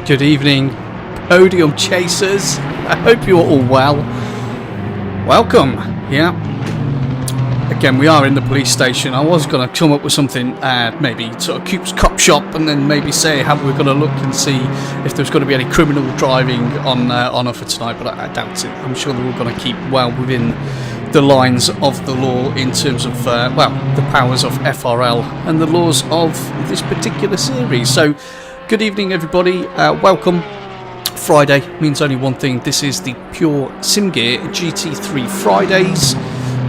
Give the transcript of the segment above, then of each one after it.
Good evening, podium chasers. I hope you're all well. Welcome. Yeah. Again, we are in the police station. I was going to come up with something, maybe sort of Coop's Cop Shop, and then maybe say how we're going to look and see if there's going to be any criminal driving on offer tonight, but I doubt it. I'm sure they're all going to keep well within the lines of the law in terms of, the powers of FRL and the laws of this particular series. So, good evening, everybody. Welcome. Friday means only one thing. This is the Pure SimGear GT3 Fridays.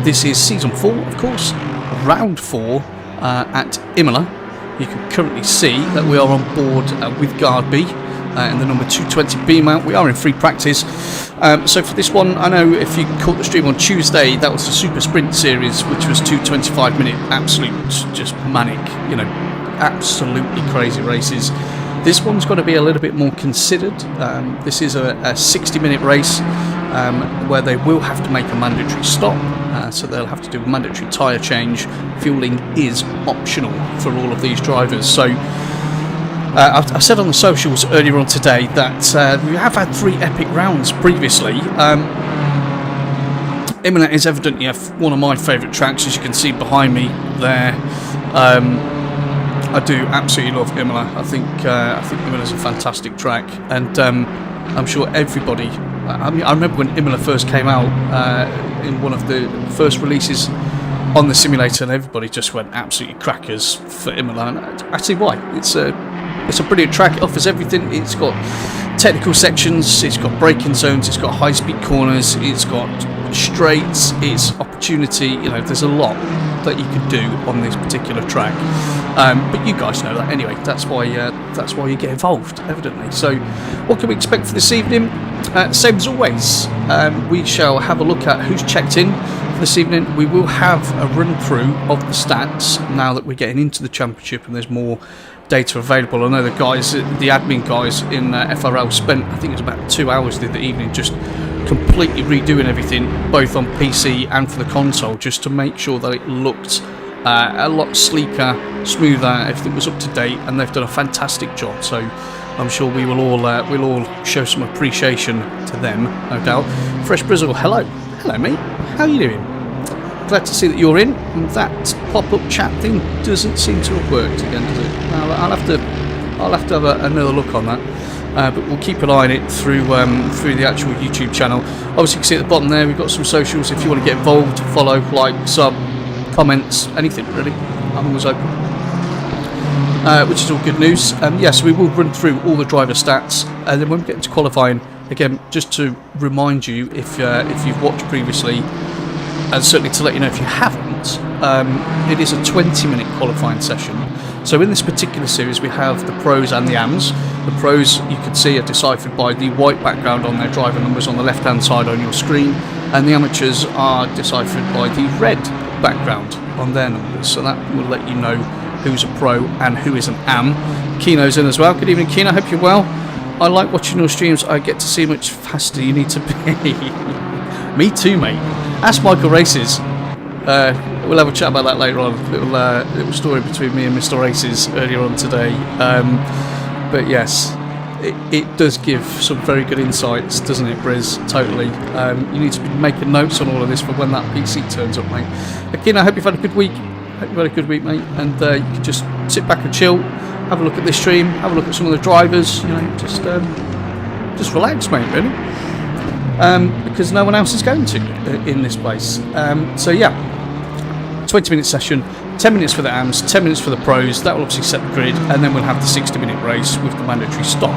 This is season 4, of course, round 4 at Imola. You can currently see that we are on board with Guardby in the number 220B mount. We are in free practice. So for this one, I know if you caught the stream on Tuesday, that was the Super Sprint series, which was 2 25-minute, absolute, just manic, absolutely crazy races. This one's got to be a little bit more considered. This is a 60-minute race where they will have to make a mandatory stop. So they'll have to do a mandatory tyre change. Fueling is optional for all of these drivers. So I said on the socials earlier on today that we have had 3 epic rounds previously. Imola is evidently one of my favourite tracks, as you can see behind me there. I do absolutely love Imola. I think Imola's a fantastic track, and I'm sure everybody. I remember when Imola first came out in one of the first releases on the simulator, and everybody just went absolutely crackers for Imola. And I see why. It's a brilliant track. It offers everything. It's got technical sections. It's got braking zones. It's got high-speed corners. It's got straights. It's opportunity. There's a lot that you can do on this particular track. But you guys know that anyway. That's why you get involved, evidently. So, what can we expect for this evening? Same as always, we shall have a look at who's checked in for this evening. We will have a run through of the stats now that we're getting into the championship and there's more data available. I know the admin guys in FRL spent, I think it was about 2 hours the evening just completely redoing everything, both on PC and for the console, just to make sure that it looked a lot sleeker, smoother, everything was up to date, and they've done a fantastic job. So I'm sure we will all show some appreciation to them, no doubt. Fresh Brizzle, hello mate, how are you doing? Glad to see that you're in. And that pop-up chat thing doesn't seem to have worked again, does it? I'll have to have another look on that. But we'll keep an eye on it through the actual YouTube channel. Obviously, you can see at the bottom there we've got some socials. If you want to get involved, follow, like, sub, comments, anything really. I'm always open. Which is all good news. Yes, we will run through all the driver stats, and then when we get into qualifying, again, just to remind you, if you've watched previously, and certainly to let you know if you haven't, it is a 20-minute qualifying session. So in this particular series, we have the pros and the AMs. The pros, you can see, are deciphered by the white background on their driver numbers on the left-hand side on your screen, and the amateurs are deciphered by the red background on their numbers. So that will let you know who's a pro and who is an AM. Kino's in as well. Good evening, Kino. Hope you're well. I like watching your streams. I get to see how much faster you need to be. Me too, mate. Ask Michael Races. We'll have a chat about that later on. Little story between me and Mr. Races earlier on today. But yes, it does give some very good insights, doesn't it, Briz? Totally. You need to be making notes on all of this for when that PC turns up, mate. Again, I hope you've had a good week. Hope you've had a good week, mate. And you can just sit back and chill, have a look at this stream, have a look at some of the drivers. Just relax, mate. Really. Because no one else is going to in this place. So yeah, 20-minute session, 10 minutes for the AMs, 10 minutes for the pros. That will obviously set the grid, and then we'll have the 60-minute race with the mandatory stop.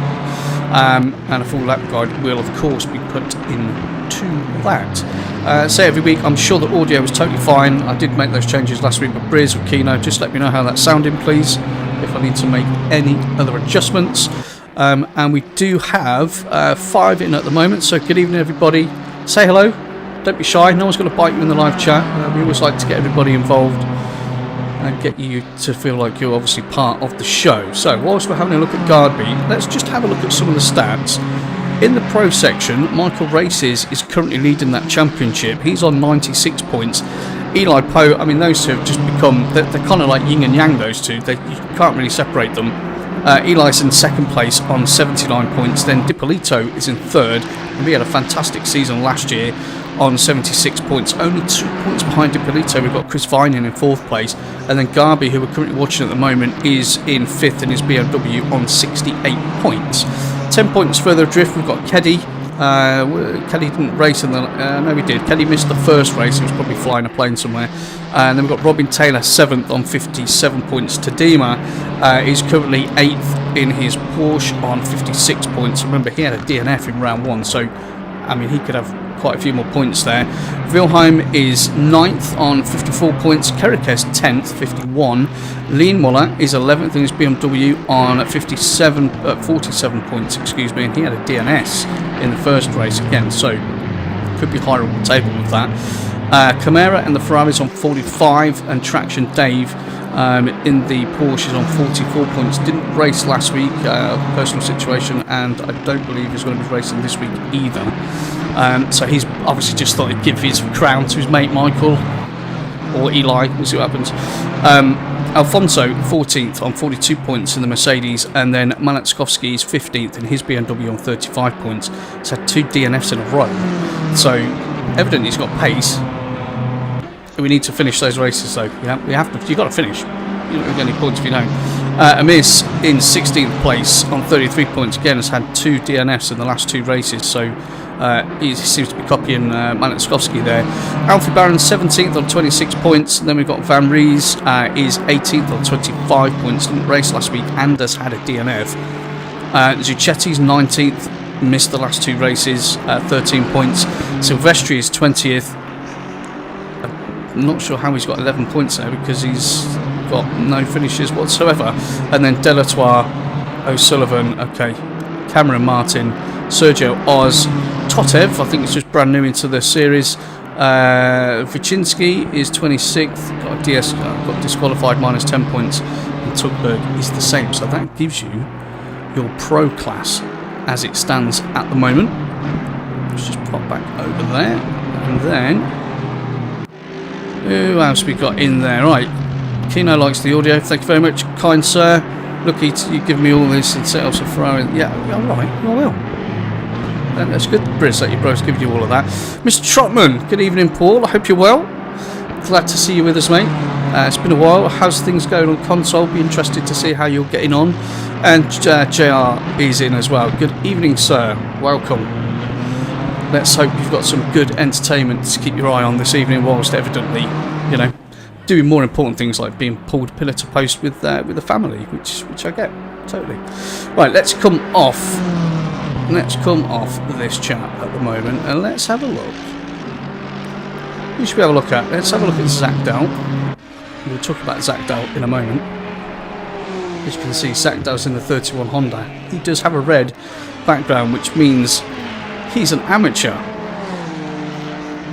And a full lap guide will of course be put into that. Say every week, I'm sure the audio was totally fine. I did make those changes last week with Briz, with Kino. Just let me know how that's sounding, please, if I need to make any other adjustments. And we do have 5 in at the moment, so good evening everybody. Say hello, don't be shy, no one's going to bite you in the live chat. We always like to get everybody involved and get you to feel like you're obviously part of the show. So whilst we're having a look at Guardby, let's just have a look at some of the stats. In the pro section, Michael Races is currently leading that championship. He's on 96 points. Eli Poe, I mean, those two have just become, they're kind of like yin and yang, those two. You can't really separate them. Eli's in second place on 79 points. Then Dipolito is in third, and we had a fantastic season last year on 76 points. Only 2 points behind Dipolito, we've got Chris Vining in fourth place, and then Garby, who we're currently watching at the moment, is in fifth in his BMW on 68 points. 10 points further adrift, we've got Keddy. Keddy didn't race in the... no, he did. Keddy missed the first race. He was probably flying a plane somewhere. And then we've got Robin Taylor 7th on 57 points. Tadema is currently 8th in his Porsche on 56 points. Remember, he had a DNF in round 1, so, I mean, he could have quite a few more points there. Wilhelm is 9th on 54 points. Kerikes 10th, 51. Imola is 11th in his BMW on 47 points, excuse me, and he had a DNS in the first race again, so could be higher on the table with that. Camara and the Ferraris on 45, and Traction Dave in the Porsche is on 44 points. Didn't race last week, personal situation, and I don't believe he's going to be racing this week either. So he's obviously just thought he'd give his crown to his mate Michael, or Eli. We'll see what happens. Alfonso 14th on 42 points in the Mercedes, and then Malatskovsky is 15th in his BMW on 35 points. He's had 2 DNFs in a row, so evidently he's got pace. We need to finish those races, though. We have to. You've got to finish. You don't get any points if you don't. Amirs in 16th place on 33 points. Again, has had 2 DNFs in the last 2 races, so he seems to be copying Malatskovsky there. Alfie Barron 17th on 26 points. And then we've got Van Ries is 18th on 25 points. Didn't race last week and has had a DNF. Zucchetti's 19th, missed the last 2 races, 13 points. Silvestri is 20th. I'm not sure how he's got 11 points there, because he's got no finishes whatsoever. And then Delatour, O'Sullivan, okay, Cameron Martin, Sergio Oz, Totev, I think it's just brand new into the series. Vichinsky is 26th, got disqualified, minus 10 points. And Tugberg is the same, so that gives you your pro class as it stands at the moment. Let's just pop back over there, and then who else we got in there? Right, Kino likes the audio. Thank you very much, kind sir. Lucky you give me all this and set up some Ferrari. Yeah, alright, I will. That's good, Briz, that your bro's giving you all of that. Mr. Trotman, good evening, Paul. I hope you're well. Glad to see you with us, mate. It's been a while. How's things going on console? Be interested to see how you're getting on. And JR is in as well. Good evening, sir. Welcome. Let's hope you've got some good entertainment to keep your eye on this evening, whilst evidently, you know, doing more important things like being pulled pillar to post with the family, which I get totally. Right, let's come off this chat at the moment, and let's have a look. Who should we have a look at? Let's have a look at Zach Dow. We'll talk about Zach Dow in a moment. As you can see, Zach Dow's in the 31 Honda. He does have a red background, which means he's an amateur.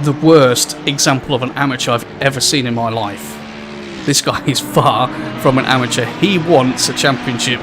The worst example of an amateur I've ever seen in my life. This guy is far from an amateur. He wants a championship,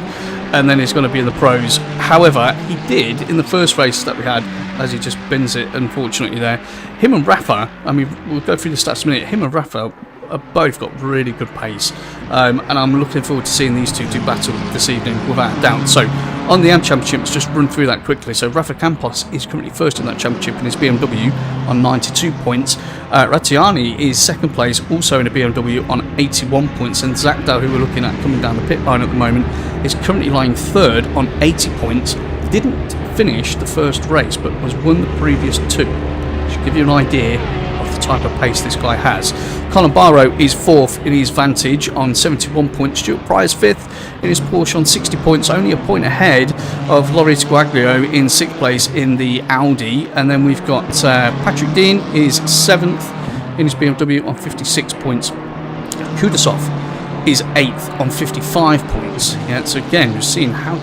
and then he's going to be in the pros. However, he did in the first race that we had, as he just bins it, unfortunately there. Him and Rafa, I mean, we'll go through the stats in a minute. Him and Rafa have both got really good pace, and I'm looking forward to seeing these two do battle this evening without a doubt. So on the AM Championship, let's just run through that quickly. So Rafa Campos is currently first in that championship in his BMW on 92 points. Rattiani is second place, also in a BMW on 81 points, and Zach Dow, who we're looking at coming down the pit line at the moment, is currently lying third on 80 points. Didn't finish the first race, but has won the previous 2. Should give you an idea of the type of pace this guy has. Colin Barrow is fourth in his Vantage on 71 points. Stuart Pryor's fifth in his Porsche on 60 points, only a point ahead of Laurie Squaglio in sixth place in the Audi. And then we've got Patrick Dean is seventh in his BMW on 56 points. Kudasov is eighth on 55 points. Yeah, so again, you're seeing how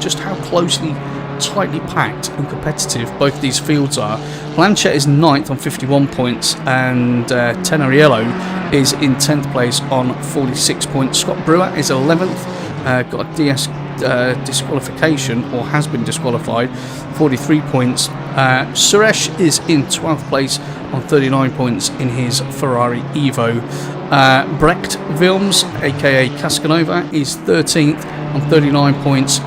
closely, tightly packed and competitive both these fields are. Blanchett is 9th on 51 points, and Tenariello is in 10th place on 46 points. Scott Brewer is 11th, got a disqualification, or has been disqualified, 43 points. Suresh is in 12th place on 39 points in his Ferrari Evo. Brecht Wilms, aka Cascanova, is 13th on 39 points.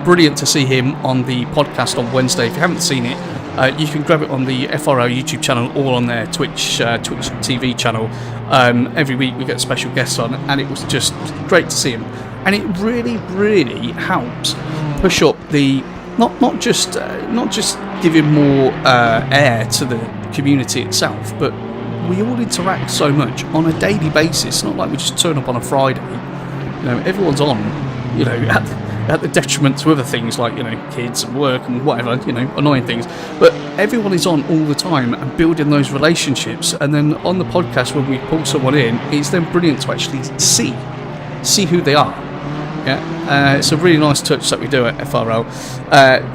Brilliant to see him on the podcast on Wednesday. If you haven't seen it, you can grab it on the FRL YouTube channel or on their Twitch TV channel. Every week we get special guests on, and it was just great to see him. And it really helps push up the not just giving more air to the community itself, but we all interact so much on a daily basis. It's not like we just turn up on a Friday. You know, everyone's on, you know, at the detriment to other things like, you know, kids and work and whatever, you know, annoying things. But everyone is on all the time and building those relationships. And then on the podcast, when we pull someone in, it's then brilliant to actually see who they are. Yeah, it's a really nice touch that we do at FRL.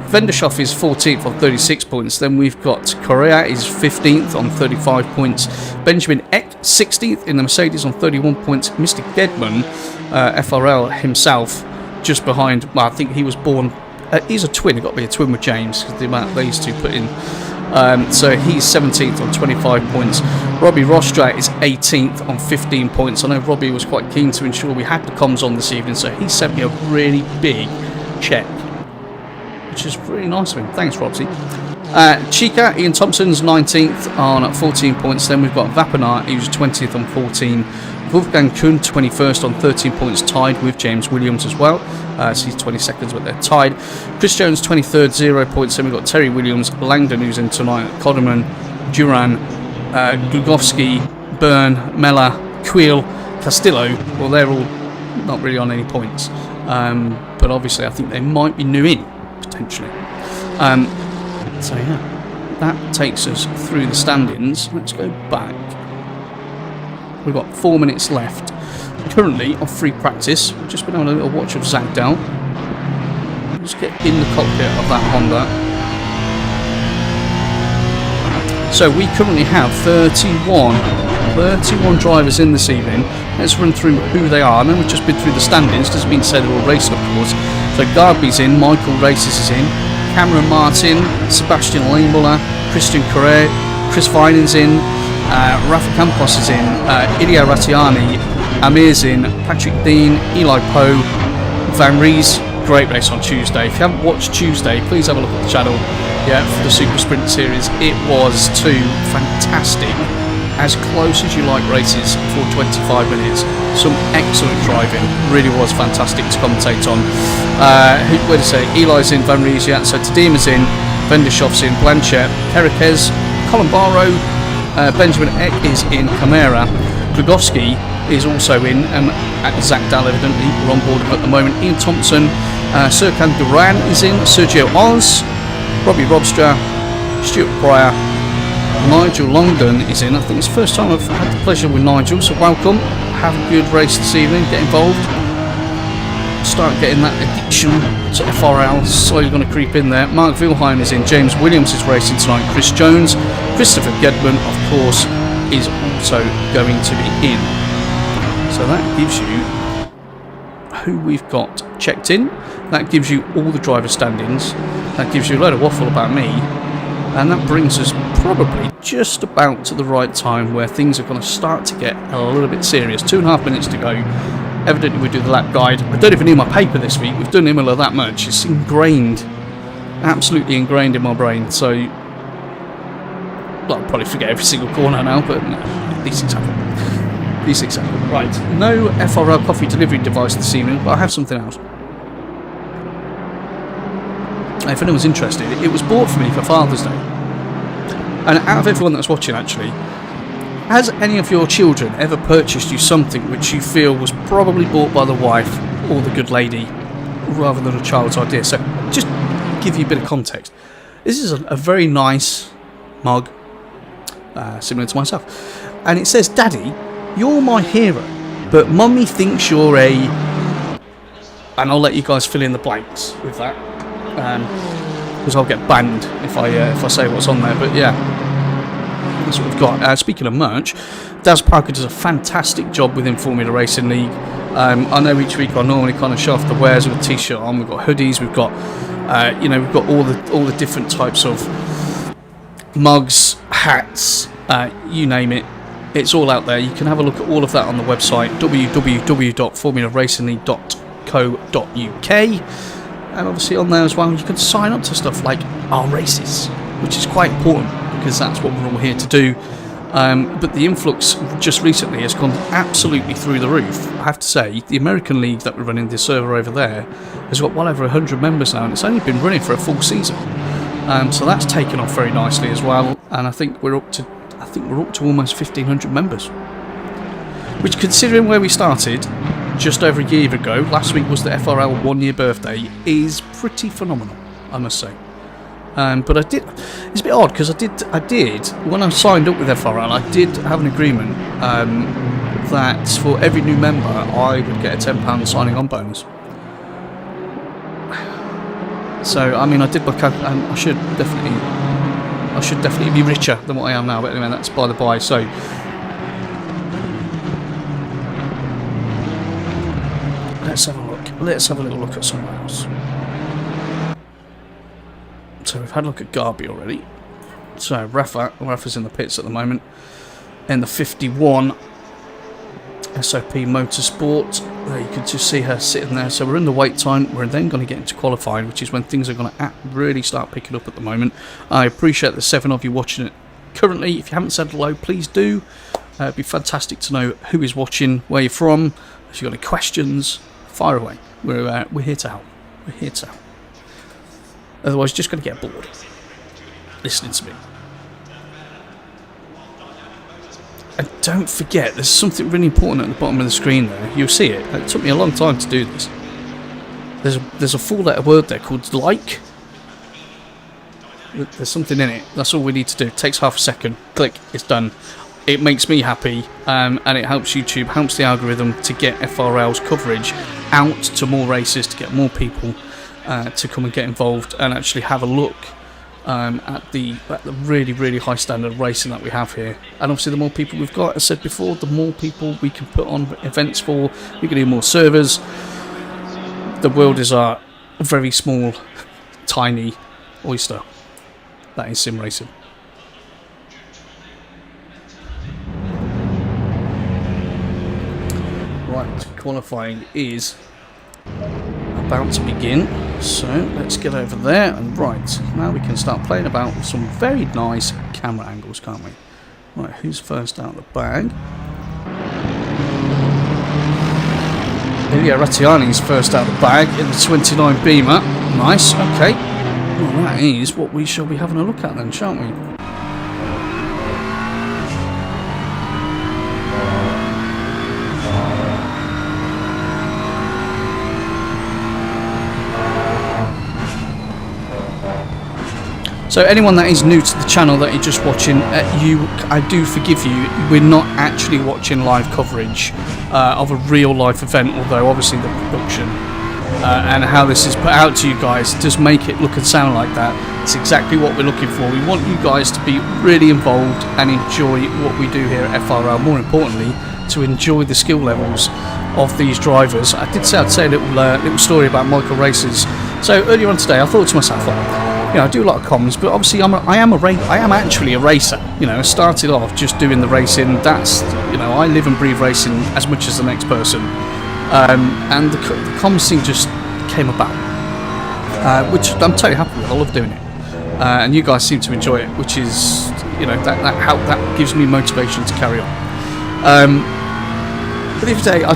Vendershoff is 14th on 36 points. Then we've got Correa is 15th on 35 points. Benjamin Eck 16th in the Mercedes on 31 points. Mr. Gedman, FRL himself, just behind. Well, I think he was born. He's a twin. He's got to be a twin with James because the amount these two put in. So he's 17th on 25 points. Robbie Rostra is 18th on 15 points. I know Robbie was quite keen to ensure we had the comms on this evening, so he sent me a really big check, which is really nice of him. Thanks, Robsy. Chica, Ian Thompson's 19th on 14 points. Then we've got Vapanar, who's 20th on 14. Wolfgang Kuhn, 21st on 13 points, tied with James Williams as well. So he's 22nd, but they're tied. Chris Jones, 23rd, 0 points. Then we've got Terry Williams, Langdon, who's in tonight, Kodeman, Duran, Glugowski, Byrne, Mella, Queel, Castillo. Well, they're all not really on any points. But obviously, I think they might be new in, potentially. So, yeah, that takes us through the standings. Let's go back. We've got 4 minutes left. Currently on free practice. We've just been having a little watch of Zagdal. Let's get in the cockpit of that Honda. So we currently have 31 drivers in this evening. Let's run through who they are. I know we've just been through the standings. Doesn't mean to say they're all racing, of course. So Garby's in, Michael Races is in, Cameron Martin, Sebastian Imola, Christian Correa, Chris Vining's in, Rafa Campos is in, Ilya Ratiani, Amir's in, Patrick Dean, Eli Poe, Van Rees. Great race on Tuesday. If you haven't watched Tuesday, please have a look at the channel. Yeah, for the Super Sprint Series, it was two fantastic, as close as you like races for 25 minutes. Some excellent driving. Really was fantastic to commentate on. Where to say? Eli's in, Van Rees, yeah. So Tadima's in, Vendershoff's in, Blanchett, Herriquez, Colin Barrow, Benjamin Eck is in, Camara, Glugowski is also in, and Zach Dahl evidently we're on board at the moment. Ian Thompson, Serkan Duran is in, Sergio Oz, Robbie Robstra, Stuart Pryor, Nigel Longdon is in. I think it's the first time I've had the pleasure with Nigel, so welcome. Have a good race this evening, get involved. Start getting that addiction to FRL, slowly going to creep in there. Mark Vilheim is in, James Williams is racing tonight, Chris Jones, Christopher Gedman, of course, is also going to be in. So that gives you who we've got checked in, that gives you all the driver standings, that gives you a load of waffle about me, and that brings us probably just about to the right time where things are going to start to get a little bit serious. 2.5 minutes to go. Evidently we do the lap guide. I don't even need my paper this week. We've done Imola that much. It's ingrained, absolutely ingrained in my brain. So, well, I'll probably forget every single corner now, but no, these things happen. These things happen. Right, no FRL coffee delivery device this evening, but I have something else. If anyone's interested, it was bought for me for Father's Day. And out of everyone that's watching, actually, has any of your children ever purchased you something which you feel was probably bought by the wife or the good lady rather than a child's idea? So just give you a bit of context. This is a very nice mug, similar to myself. And it says, "Daddy, you're my hero, but Mummy thinks you're a..." And I'll let you guys fill in the blanks with that. Because I'll get banned if I say what's on there. But yeah, that's what we've got. Speaking of merch, Daz Parker does a fantastic job within Formula Racing League. I know each week I normally kind of show off the wares with a t-shirt on. We've got hoodies, we've got we've got all the different types of mugs, hats, you name it. It's all out there. You can have a look at all of that on the website, www.formularacing.co.uk. And obviously on there as well, you can sign up to stuff like our races, which is quite important because that's what we're all here to do. But the influx just recently has gone absolutely through the roof. I have to say, the American League that we're running, the server over there, has got well over 100 members now, and it's only been running for a full season. So that's taken off very nicely as well, and I think we're up to almost 1,500 members. Which, considering where we started just over a year ago, last week was the FRL 1-year birthday, is pretty phenomenal, I must say. But it's a bit odd because I did when I signed up with FRL, I did have an agreement that for every new member I would get a £10 signing on bonus. So I mean, I did look at, and I should definitely be richer than what I am now. But anyway, that's by the by. So let's have a look. Let's have a little look at somewhere else. So we've had a look at Garby already. So Rafa's in the pits at the moment. In the 51 SOP Motorsport. There you can just see her sitting there. So we're in the wait time. We're then going to get into qualifying, which is when things are going to really start picking up at the moment. I appreciate the 7 of you watching it currently. If you haven't said hello, please do. It'd be fantastic to know who is watching, where you're from. If you've got any questions, fire away. We're here to help. We're here to help. Otherwise, you're just going to get bored listening to me. And don't forget, there's something really important at the bottom of the screen there. You'll see it. It took me a long time to do this. There's a 4-letter word there called like. There's something in it. That's all we need to do. It takes half a second. Click. It's done. It makes me happy, and it helps YouTube, helps the algorithm to get FRL's coverage out to more races, to get more people to come and get involved and actually have a look at the really, really high standard of racing that we have here. And obviously the more people we've got, as I said before, the more people we can put on events for. We can do more servers. The world is our very small, tiny oyster. That is sim racing. Right, qualifying is about to begin, so let's get over there, and right, now we can start playing about with some very nice camera angles, can't we? Right, who's first out of the bag? Ilya Rattiani's first out of the bag in the 29 Beamer. Nice, okay. Well, that is what we shall be having a look at then, shan't we? So anyone that is new to the channel that you're just watching, I do forgive you. We're not actually watching live coverage of a real life event, although obviously the production and how this is put out to you guys does make it look and sound like that. It's exactly what we're looking for. We want you guys to be really involved and enjoy what we do here at FRL. More importantly, to enjoy the skill levels of these drivers. I did say I'd say a little story about Michael Racers. So earlier on today, I thought to myself, you know, I do a lot of comms, but obviously I am actually a racer. You know, I started off just doing the racing. That's, you know, I live and breathe racing as much as the next person. And the comms thing just came about, which I'm totally happy with. I love doing it, and you guys seem to enjoy it, which is, you know, that gives me motivation to carry on. But the other day I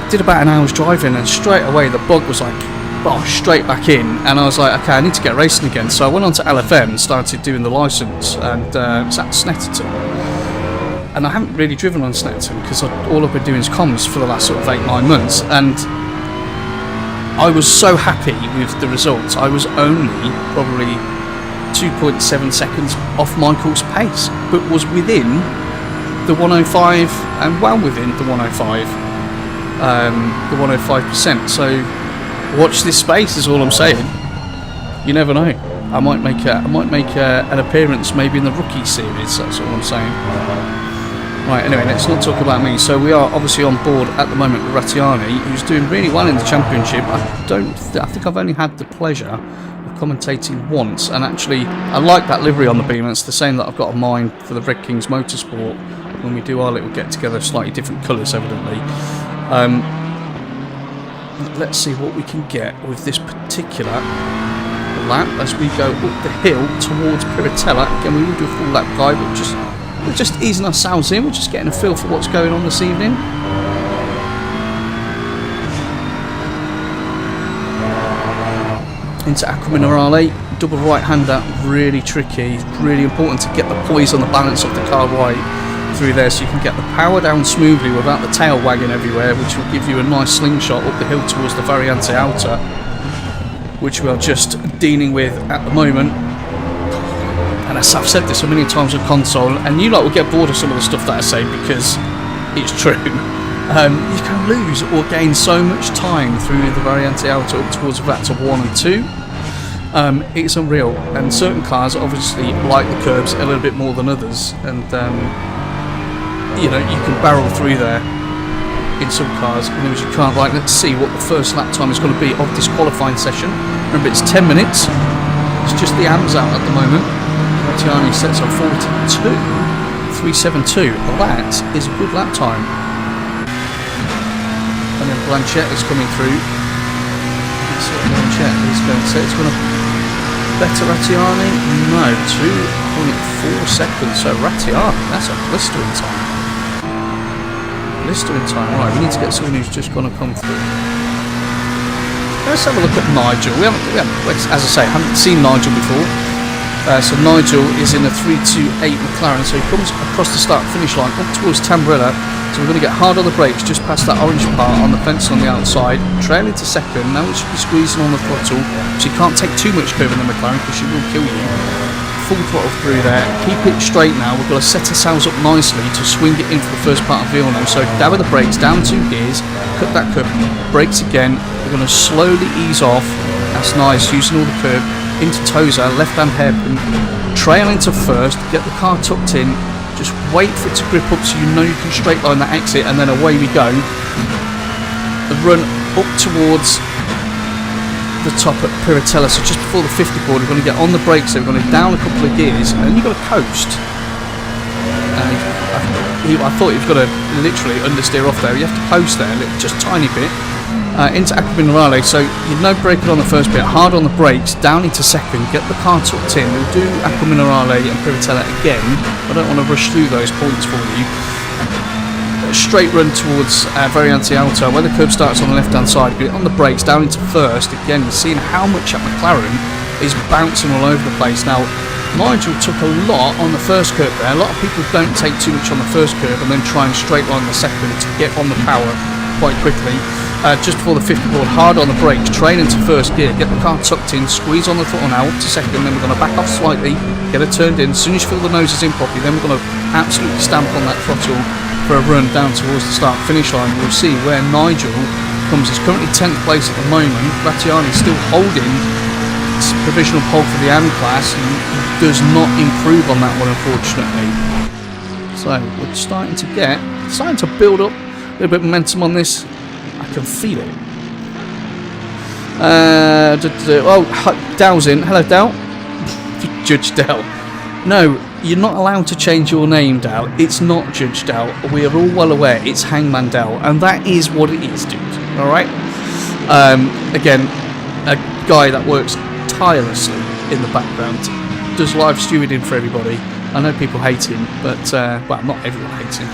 did about an hour's driving, and straight away the bug was like, straight back in, and I was like, okay, I need to get racing again. So I went on to LFM and started doing the licence, and it's at Snetterton. And I haven't really driven on Snetterton because all I've been doing is comms for the last sort of 8-9 months, and I was so happy with the results. I was only probably 2.7 seconds off Michael's pace, but was within the 105 and well within the 105, the 105%. So watch this space is all I'm saying. You never know. I might make an appearance maybe in the rookie series. That's all I'm saying. Right. Anyway, let's not talk about me. So we are obviously on board at the moment with Rattiani, who's doing really well in the championship. I think I've only had the pleasure of commentating once, and actually I like that livery on the beam. It's the same that I've got on mine for the Red Kings Motorsport. when we do our little get together, slightly different colours evidently. Let's see what we can get with this particular lap as we go up the hill towards Piratella. Again, we will do a full lap guide, but we're just easing ourselves in. We're just getting a feel for what's going on this evening. Into Acqua Minerale, double right hander, really tricky. It's really important to get the poise on the balance of the car right through there, so you can get the power down smoothly without the tail wagging everywhere, which will give you a nice slingshot up the hill towards the Variante Alta, which we are just dealing with at the moment. And as I've said this so many times on console, and you lot will get bored of some of the stuff that I say because it's true. You can lose or gain so much time through the Variante Alta up towards Vector 1 and 2. It's unreal, and certain cars obviously like the curbs a little bit more than others, and you know, you can barrel through there in some cars, and you can't. Right, let's see what the first lap time is going to be of this qualifying session. Remember, it's 10 minutes. It's just the AMS out at the moment. Tiani sets on 42.372. Well, that is a good lap time. And then Blanchette is coming through. That's what Blanchette is going to say. It's going to better Rattiani. No, 2.4 seconds. So Rattiani, that's a blistering time. Blistering time. Right, we need to get someone who's just going to come through. Let's have a look at Nigel. We haven't, as I say, haven't seen Nigel before. So Nigel is in a 328 McLaren, so he comes across the start-finish line up towards Tamburilla. So we're going to get hard on the brakes just past that orange part on the fence on the outside, trail into second. Now we should be squeezing on the throttle, so you can't take too much curve in the McLaren because she will kill you. Full throttle through there, keep it straight now. We've got to set ourselves up nicely to swing it in for the first part of Villeneuve. So dab of the brakes, down 2 gears, cut that curve, brakes again. We're going to slowly ease off. That's nice, using all the curve. Into Toza, left-hand hairpin, trail into first, get the car tucked in, just wait for it to grip up so you know you can straight line that exit, and then away we go. And run up towards the top at Piratella, so just before the 50 board, we're going to get on the brakes, so we're going to down a couple of gears, and then you've got to coast. I thought he was going to literally understeer off there. You have to coast there, just a tiny bit. Into Acqua Minerale, so you know braking on the first bit, hard on the brakes, down into second, get the car tucked in. We'll do Acqua Minerale and Piratella again. I don't want to rush through those points for you. Straight run towards Variante Alta, where the curb starts on the left hand side, get on the brakes, down into first. Again, you're seeing how much that McLaren is bouncing all over the place. Now, Nigel took a lot on the first curve there. A lot of people don't take too much on the first curve and then try and straight line the second to get on the power quite quickly. Just before the 50 board, hard on the brakes, train into first gear, get the car tucked in, squeeze on the throttle now up to second, then we're going to back off slightly, get it turned in. As soon as you feel the noses in properly, then we're going to absolutely stamp on that throttle for a run down towards the start finish line. We'll see where Nigel comes. He's currently 10th place at the moment. Rattiani still holding provisional pole for the AM class, and he does not improve on that one, unfortunately. So we're starting to build up a little bit of momentum on this. I can feel it. Dow's in. Hello, Dow. Judge Dow. No, you're not allowed to change your name, Dow. It's not Judge Dow. We are all well aware it's Hangman Dow, and that is what it is, dude. All right. Again, a guy that works tirelessly in the background, does live stewarding for everybody. I know people hate him, but well, not everyone hates him.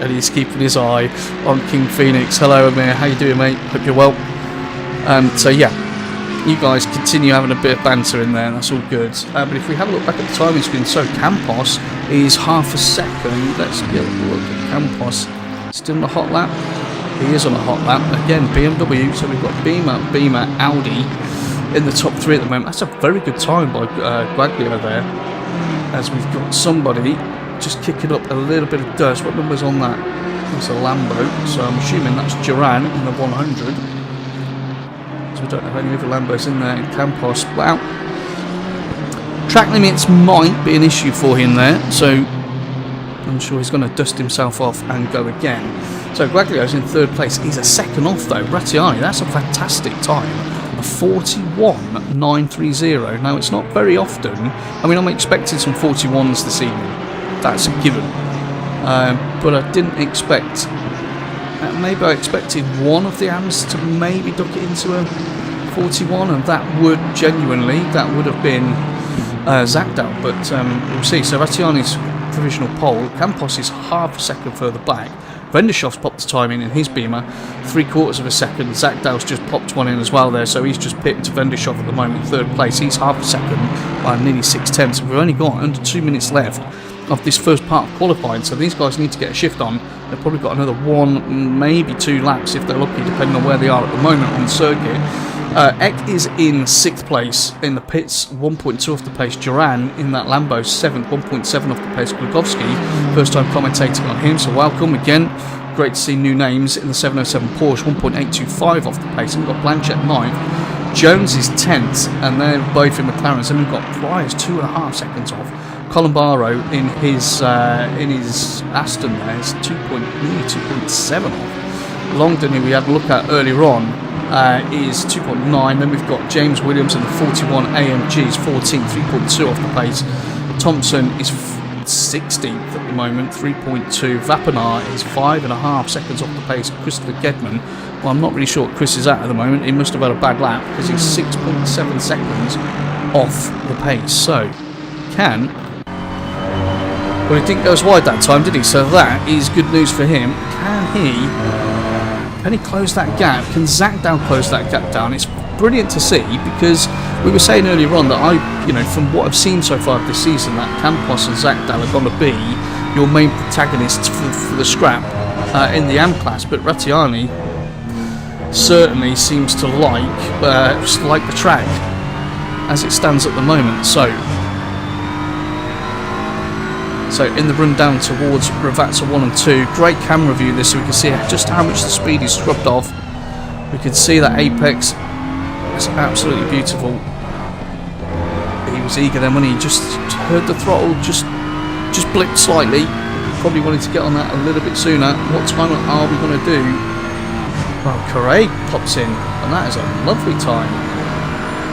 And he's keeping his eye on King Phoenix. Hello, Amir. How you doing, mate? Hope you're well. So yeah, you guys continue having a bit of banter in there, and that's all good. But if we have a look back at the timing screen, so Campos is half a second. Let's get a look at Campos. Still on a hot lap. He is on a hot lap. Again, BMW. So we've got Beamer, Audi in the top 3 at the moment. That's a very good time by Guaglio there. As we've got somebody just kicking up a little bit of dust. What number's on that? It's a Lambo, so I'm assuming that's Duran in the 100. So we don't have any other Lambos in there in Campos. Wow. Track limits might be an issue for him there, so I'm sure he's going to dust himself off and go again. So Guaglio's in 3rd place. He's a second off though. Rattiani, that's a fantastic time. A 41.930. Now, it's not very often. I mean, I'm expecting some 41s this evening. that's a given. But I didn't expect. Maybe I expected one of the AMs to maybe duck it into a 41, and that would have been Zakdal. But we'll see. So Rattiani's provisional pole. Campos is half a second further back. Vendeshov's popped the time in his Beamer, 3/4 of a second. Zakdal's just popped one in as well there, so he's just pipped Vendeshov at the moment, third place. He's half a second by nearly 6/10. So we've only got under 2 minutes left of this first part of qualifying, so these guys need to get a shift on. They've probably got another 1, maybe 2 laps if they're lucky, depending on where they are at the moment on the circuit. Eck is in 6th place in the pits, 1.2 off the pace. Duran in that Lambo 7th, 1.7 off the pace. Glukowski, first time commentating on him, so welcome again. Great to see new names in the 707 Porsche, 1.825 off the pace. And we've got Blanchett 9th. Jones is 10th, and they're both in McLarens. And we've got Priors 2.5 seconds off. Colin Barrow in his Aston there is nearly 2.7 off. Longdon, who we had a look at earlier on, is 2.9. Then we've got James Williams in the 41 AMGs, 14, 3.2 off the pace. Thompson is 16th at the moment, 3.2. Vapinar is 5.5 seconds off the pace. Christopher Gedman, well, I'm not really sure what Chris is at the moment. He must have had a bad lap because he's 6.7 seconds off the pace. So, well, he didn't go as wide that time, did he? So that is good news for him. Can he close that gap? Can Zakdal close that gap down? It's brilliant to see, because we were saying earlier on that from what I've seen so far this season, that Campos and Zakdal are going to be your main protagonists for the scrap in the AM class. But Rattiani certainly seems to like the track as it stands at the moment. So in the run down towards Ravazza 1 and 2, great camera view this, so we can see just how much the speed is scrubbed off. We can see that apex. It's absolutely beautiful. He was eager then when he just heard the throttle just blipped slightly. Probably wanted to get on that a little bit sooner. What time are we going to do? Well, Correa pops in, and that is a lovely time.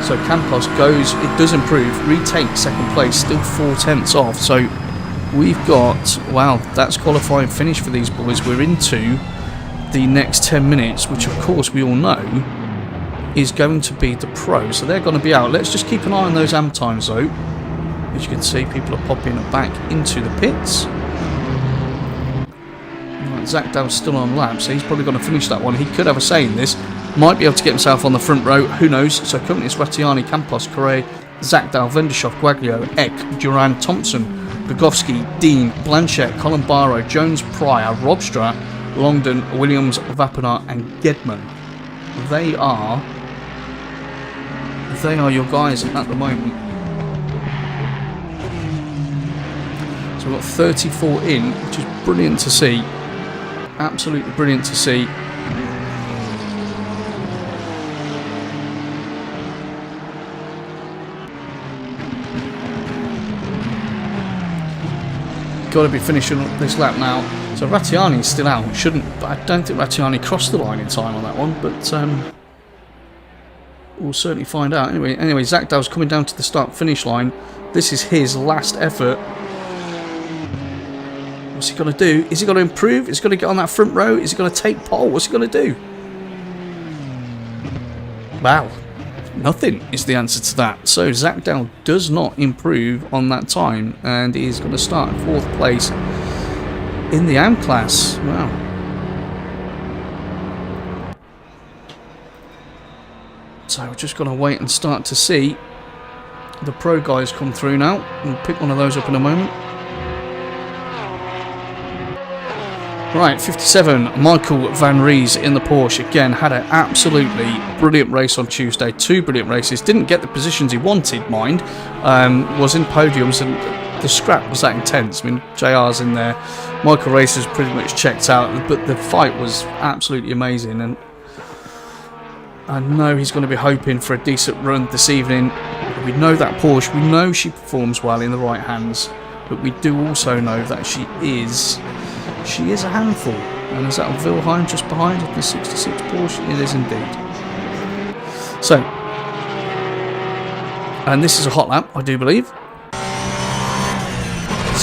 So Campos goes, it does improve, retakes second place, still 4/10 off. So we've got, wow, that's qualifying finish for these boys. We're into the next 10 minutes, which of course we all know is going to be the pro. So they're going to be out. Let's just keep an eye on those AM times though. As you can see, people are popping back into the pits. Right, Zakdal's still on lap, so he's probably going to finish that one. He could have a say in this. Might be able to get himself on the front row. Who knows? So currently it's Rattiani, Campos, Correa, Zakdal, Vendeshov, Guaglio, Eck, Duran, Thompson, Bogowski, Dean, Blanchett, Colin Barrow, Jones, Pryor, Robstra, Longdon, Williams, Vapinar and Gedman. They are your guys at the moment. So we've got 34 in, which is brilliant to see. Absolutely brilliant to see. Got to be finishing this lap now. So Rattiani's still out. Shouldn't, but I don't think Rattiani crossed the line in time on that one. But we'll certainly find out. Anyway, Zakdal's coming down to the start-finish line. This is his last effort. What's he going to do? Is he going to improve? Is he going to get on that front row? Is he going to take pole? What's he going to do? Wow. Nothing is the answer to that. So Zakdal does not improve on that time, and is going to start in 4th place in the AM class. Wow. So we're just going to wait and start to see the pro guys come through now. We'll pick one of those up in a moment. Right, 57, Michael Van Ries in the Porsche. Again, had an absolutely brilliant race on Tuesday. 2 brilliant races. Didn't get the positions he wanted, mind. Was in podiums, and the scrap was that intense. I mean, JR's in there. Michael Race was pretty much checked out, but the fight was absolutely amazing. And I know he's going to be hoping for a decent run this evening. We know that Porsche, we know she performs well in the right hands, but we do also know that she is a handful. And is that Wilhelm just behind the 66 Porsche? It is indeed. So, and this is a hot lap, I do believe.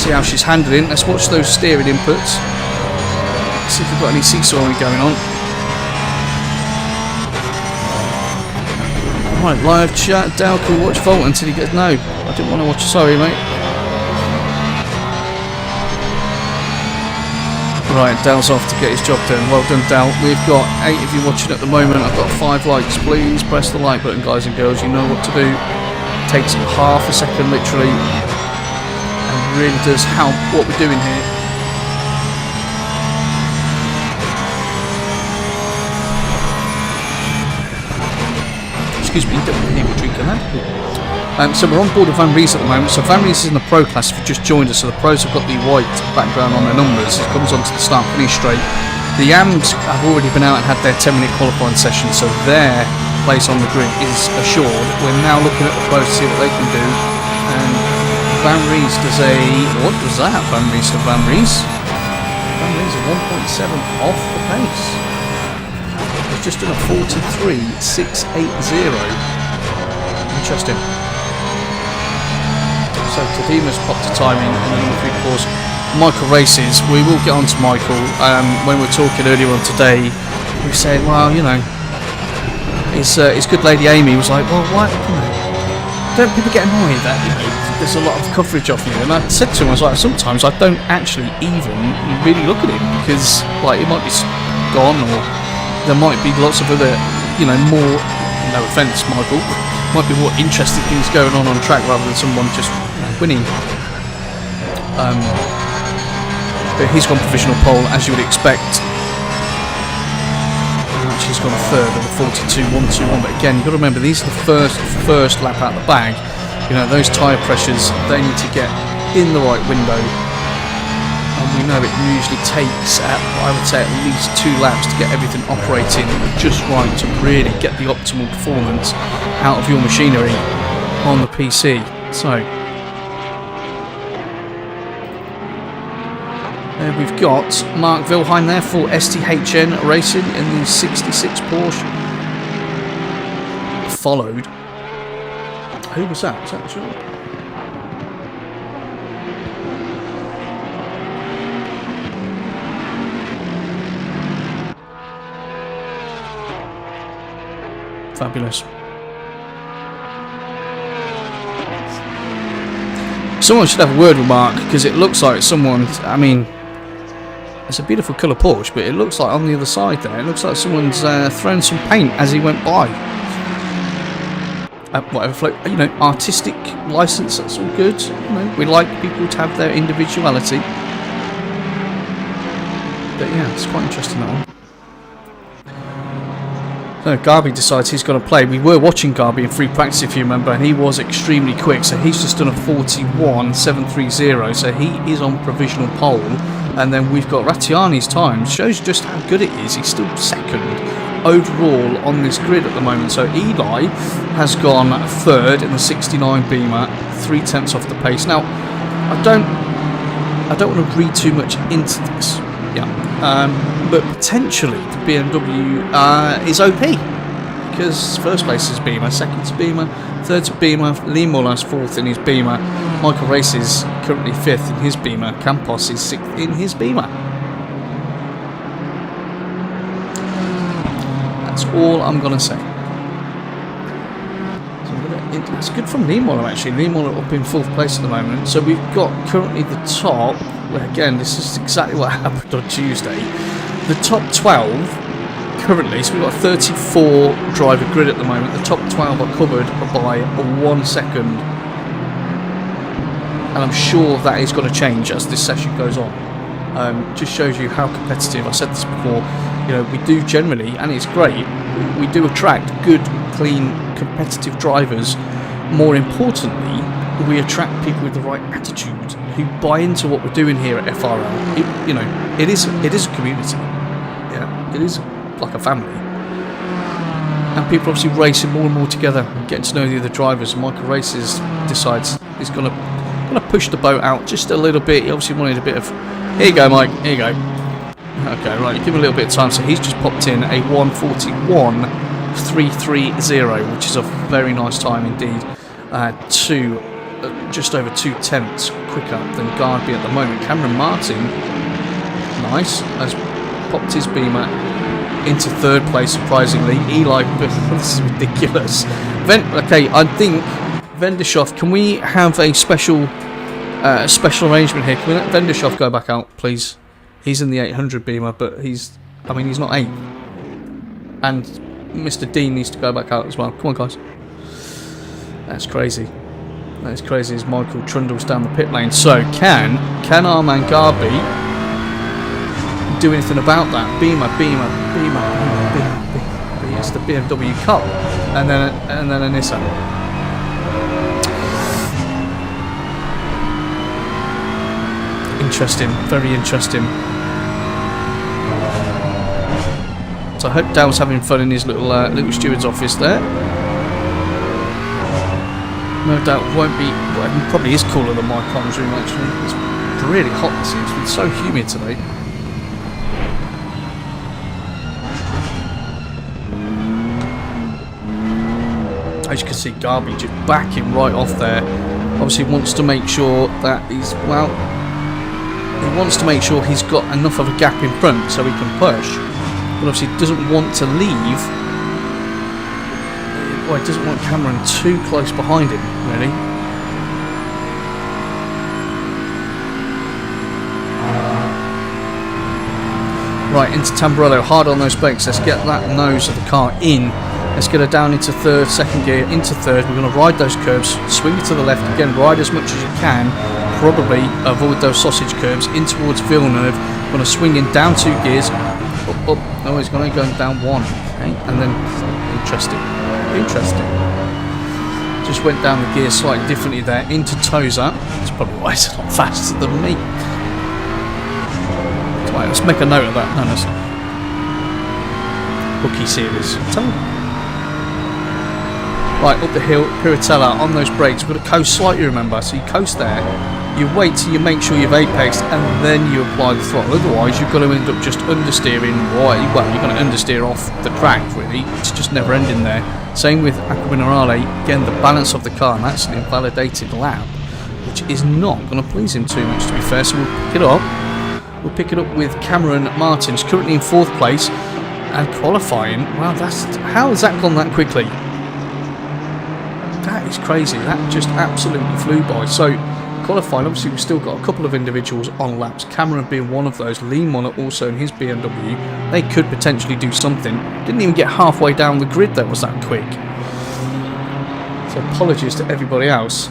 see how she's handling. Let's watch those steering inputs. See if we've got any seesawing going on. Right, live chat. Dale can watch Volt until he gets... No, I didn't want to watch... Sorry, mate. Right, Dale's off to get his job done. Well done, Dale. We've got 8 of you watching at the moment. I've got 5 likes. Please press the like button, guys and girls. You know what to do. It takes half a second, literally. And really does help what we're doing here. Excuse me, don't hear me drinking that. So we're on board with Van Ries at the moment. So Van Ries is in the Pro class if you just joined us. So the Pros have got the white background on their numbers. It comes onto the start finish straight. The AMs have already been out and had their 10-minute qualifying session, so their place on the grid is assured. We're now looking at the Pros to see what they can do. And Van Ries does a... What was that? Van Ries to Van Ries? Van Ries is 1.7 off the pace. Just done a 43.680. Interesting. So Tadima's popped a time in the number 3 course. Michael races. We will get on to Michael. When we were talking earlier on today, we were saying, well, you know, his good lady Amy was like, well, why, you know, don't people get annoyed that, you know, there's a lot of coverage of you? And I said to him, I was like, sometimes I don't actually even really look at him because, like, it might be gone or there might be lots of other, you know, more, no offence, Michael, might be more interesting things going on track rather than someone just winning. But he's gone provisional pole, as you would expect. She's gone third of the 42.121. But again, you've got to remember, these are the first lap out the bag. You know, those tyre pressures, they need to get in the right window. And we know it usually takes, I would say, at least 2 laps to get everything operating just right to really get the optimal performance out of your machinery on the PC. So, there we've got Mark Wilhelm there for STHN Racing in the 66 Porsche. Followed. Who was that? Was that John? Fabulous. Someone should have a word with Mark because it looks like someone, I mean, it's a beautiful colour Porsche, but it looks like on the other side there, it looks like someone's thrown some paint as he went by. Whatever, you know, artistic licence, that's all good. You know, we like people to have their individuality. But yeah, it's quite interesting, that one. So Garby decides he's going to play. We were watching Garby in free practice, if you remember, and he was extremely quick. So he's just done a 41.730. So he is on provisional pole. And then we've got Rattiani's time. Shows just how good it is. He's still second overall on this grid at the moment. So Eli has gone third in the 69 Beamer, 0.3 off the pace. Now, I don't want to read too much into this. Yeah. But potentially the BMW is OP because first place is Beamer, second is Beamer, third is Beamer, Imola is fourth in his Beamer, Michael Race is currently fifth in his Beamer, Campos is sixth in his Beamer. That's all I'm going to say. It's good from Imola actually. Imola up in fourth place at the moment. So we've got currently the top, well, again this is exactly what happened on Tuesday. The top 12 currently, so we've got a 34 driver grid at the moment. The top 12 are covered by 1 second. And I'm sure that is going to change as this session goes on. Just shows you how competitive, I said this before, you know, we do generally, and it's great, we do attract good, clean, competitive drivers. More importantly, we attract people with the right attitude who buy into what we're doing here at FRL. You know, it is a community. Yeah, it is like a family. And people obviously racing more and more together, getting to know the other drivers. And Michael Races decides he's going to push the boat out just a little bit. He obviously wanted a bit of, here you go, Mike, here you go. Okay, right, give him a little bit of time. So he's just popped in a 1:41.330, which is a very nice time indeed, to just over 2/10 quicker than Garby at the moment. Cameron Martin, nice, has popped his Beamer into third place, surprisingly. Eli, this is ridiculous. Okay, I think Vendershoff, can we have a special arrangement here? Can we let Vendershoff go back out, please? He's in the 800 Beamer, but he's not 8. And Mr. Dean needs to go back out as well. Come on, guys. That's crazy. That is crazy as Michael trundles down the pit lane. So, can our man Garby do anything about that? Beamer. It's the BMW Cup. And then a Nissan. Interesting. Very interesting. So I hope Dale's having fun in his little steward's office there. No doubt won't be. Well, it probably is cooler than my comms room actually. It's really hot this year. It's been so humid today. As you can see, Garby just backing right off there. Obviously wants to make sure that he wants to make sure he's got enough of a gap in front so he can push. But obviously doesn't want to leave. Well, he doesn't want Cameron too close behind him, really. Right, into Tamburello, hard on those brakes. Let's get that nose of the car in. Let's get her down into third, second gear, into third. We're going to ride those curves, swing it to the left again, ride as much as you can. Probably avoid those sausage curves in towards Villeneuve. Going to swing in down 2 gears. Up. No, he's going to go down 1. Okay, and then interesting. Just went down the gear slightly differently there into Toza. That's probably why it's a lot faster than me. Right, let's make a note of that. No, that's Hooky series. Right, up the hill, Piratella on those brakes. We've got to coast slightly, remember. So you coast there, you wait till you make sure you've apexed, and then you apply the throttle. Otherwise, you're going to end up just understeering. Well, you're going to understeer off the track, really. It's just never ending there. Same with Acqua Minerale. Again, the balance of the car, and that's an invalidated lap, which is not going to please him too much, to be fair. So we'll pick it up. We'll pick it up with Cameron Martin, who's currently in 4th place and qualifying. Wow, how has that gone that quickly? That is crazy. That just absolutely flew by. So, qualifying, obviously we've still got a couple of individuals on laps. Cameron being one of those. Imola also in his BMW. They could potentially do something. Didn't even get halfway down the grid that was that quick. So apologies to everybody else.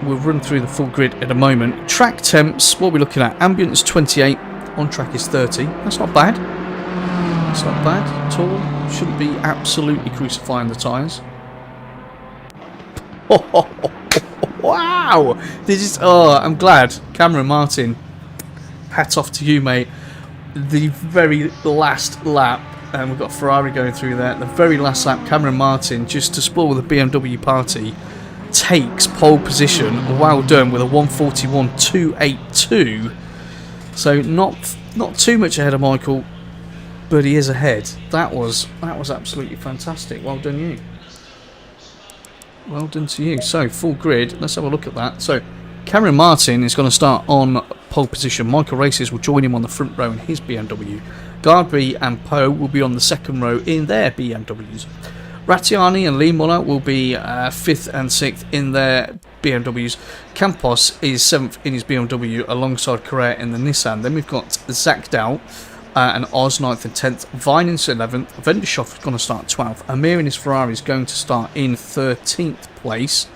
We'll run through the full grid in a moment. Track temps, what are we looking at? Ambient is 28. On track is 30. That's not bad. That's not bad at all. Shouldn't be absolutely crucifying the tyres. Wow! I'm glad. Cameron Martin, hats off to you, mate. The very last lap, and we've got Ferrari going through there. The very last lap, Cameron Martin, just to spoil the BMW party, takes pole position. Well done with a 141.282. So not too much ahead of Michael, but he is ahead. That was absolutely fantastic. Well done, you. Well done to you. So, full grid. Let's have a look at that. So, Cameron Martin is going to start on pole position. Michael Races will join him on the front row in his BMW. Garby and Poe will be on the second row in their BMWs. Rattiani and Imola will be 5th and 6th in their BMWs. Campos is 7th in his BMW alongside Correa in the Nissan. Then we've got Zach Dow and Oz 9th and 10th. Vining's 11th. Vendershoff is going to start 12th. Amir in his Ferrari is going to start in 13th place.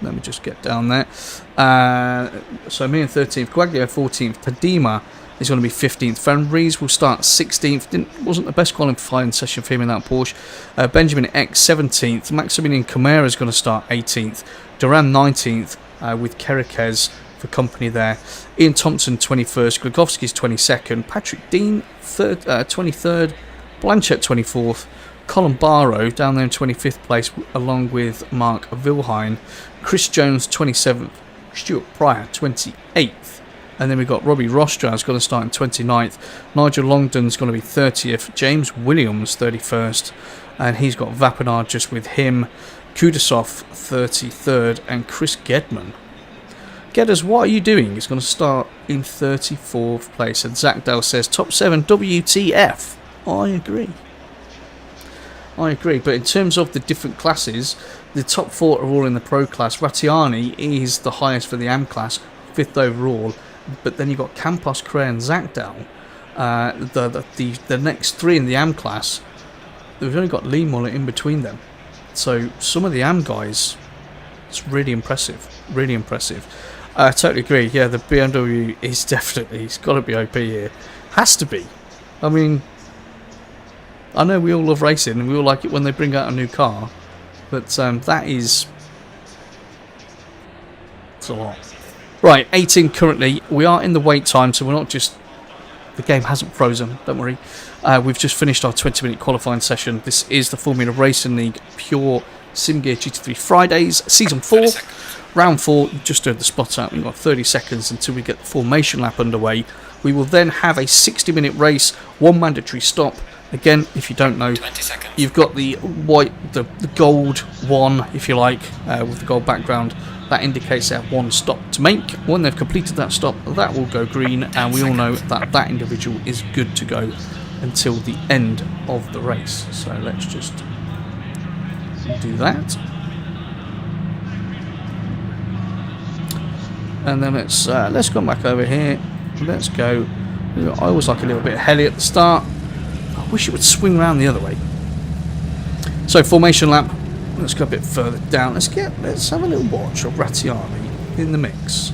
Let me just get down there. So Amir in 13th. Guaglio 14th. Padima is going to be 15th. Van Ries will start 16th. Wasn't the best qualifying session for him in that Porsche. Benjamin X 17th. Maximilian Camara is going to start 18th. Duran 19th with Kerekes for company there. Ian Thompson 21st. Glogowski's 22nd. Patrick Dean 23rd. Blanchett 24th. Colin Barrow down there in 25th place along with Mark Vilheim. Chris Jones 27th. Stuart Pryor 28th. And then we've got Robbie Rostras going to start in 29th. Nigel Longdon's going to be 30th. James Williams 31st. And he's got Vapinar just with him. Kudasov 33rd, and Chris Gedman. Gedders, what are you doing? He's going to start in 34th place. And Zach Dale says, top 7 WTF. I agree. But in terms of the different classes, the top 4 are all in the Pro class. Rattiani is the highest for the AM class, 5th overall. But then you've got Campos, Cray and Zach Dale. The next 3 in the AM class, we've only got Lee Muller in between them. So some of the AM guys, it's really impressive. Really impressive. I totally agree. Yeah, the BMW is definitely, it's got to be OP here. Has to be. I mean, I know we all love racing and we all like it when they bring out a new car, but that is, it's a lot. Right, 18 currently. We are in the wait time, so we're not just, the game hasn't frozen, don't worry. We've just finished our 20-minute qualifying session. This is the Formula Racing League Pure Sim Gear GT3 Fridays, Season 4. Round 4, you just heard the spot out. We've got 30 seconds until we get the formation lap underway. We will then have a 60-minute race, 1 mandatory stop. Again, if you don't know, you've got the white, the gold one, if you like, with the gold background. That indicates they have 1 stop to make. When they've completed that stop, that will go green, and we all know that that individual is good to go until the end of the race. So let's just do that. And then let's come back over here. Let's go. I always like a little bit of heli at the start. I wish it would swing around the other way. So formation lap. Let's go a bit further down. Let's have a little watch of Rattiani in the mix.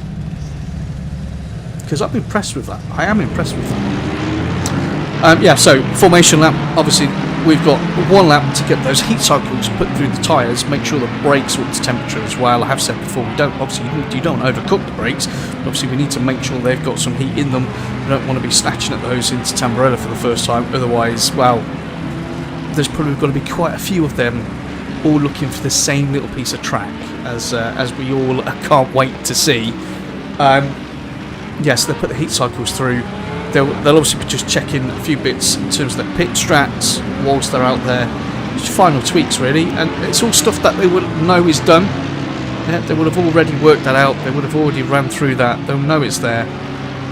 Because I'm impressed with that. I am impressed with that. Yeah, so formation lap. Obviously, we've got 1 lap to get those heat cycles put through the tyres. Make sure the brakes are up to temperature as well. I have said before, we don't obviously you don't overcook the brakes. But obviously, we need to make sure they've got some heat in them. We don't want to be snatching at those into Tamburello for the first time. Otherwise, well, there's probably got to be quite a few of them, all looking for the same little piece of track as we all can't wait to see. Yes, they put the heat cycles through. They'll obviously be just checking a few bits in terms of their pit strats whilst they're out there. Just final tweaks really, and it's all stuff that they will know is done. Yeah, they would have already worked that out. They would have already ran through that. They'll know it's there.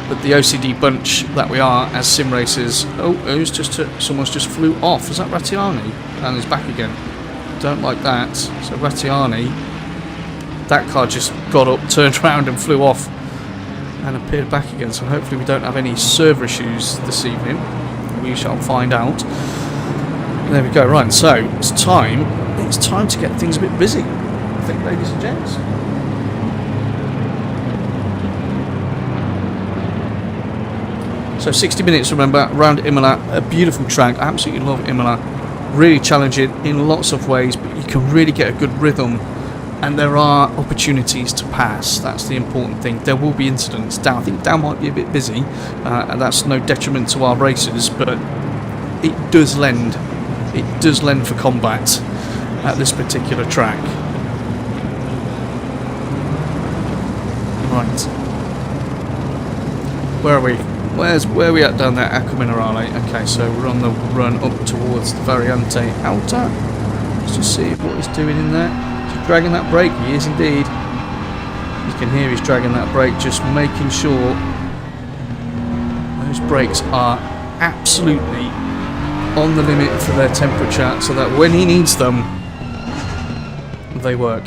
But the OCD bunch that we are as sim racers. Oh, someone's just flew off. Is that Rattiani? And he's back again. Don't like that. So Rattiani, that car just got up, turned around and flew off and appeared back again. So hopefully we don't have any server issues this evening. We shall find out. There we go. Right, so it's time to get things a bit busy, I think, ladies and gents. So 60 minutes, remember, around Imola. A beautiful track. I absolutely love Imola. Really challenging in lots of ways, but you can really get a good rhythm, and there are opportunities to pass. That's the important thing. There will be incidents. I think Down might be a bit busy, and that's no detriment to our racers, but it does lend for combat at this particular track. Right, where are we? Where are we at down there? Acqua Minerale. Okay, so we're on the run up towards the Variante Alta. Let's just see what he's doing in there. Is he dragging that brake? He is indeed. You can hear he's dragging that brake, just making sure those brakes are absolutely on the limit for their temperature, so that when he needs them, they work.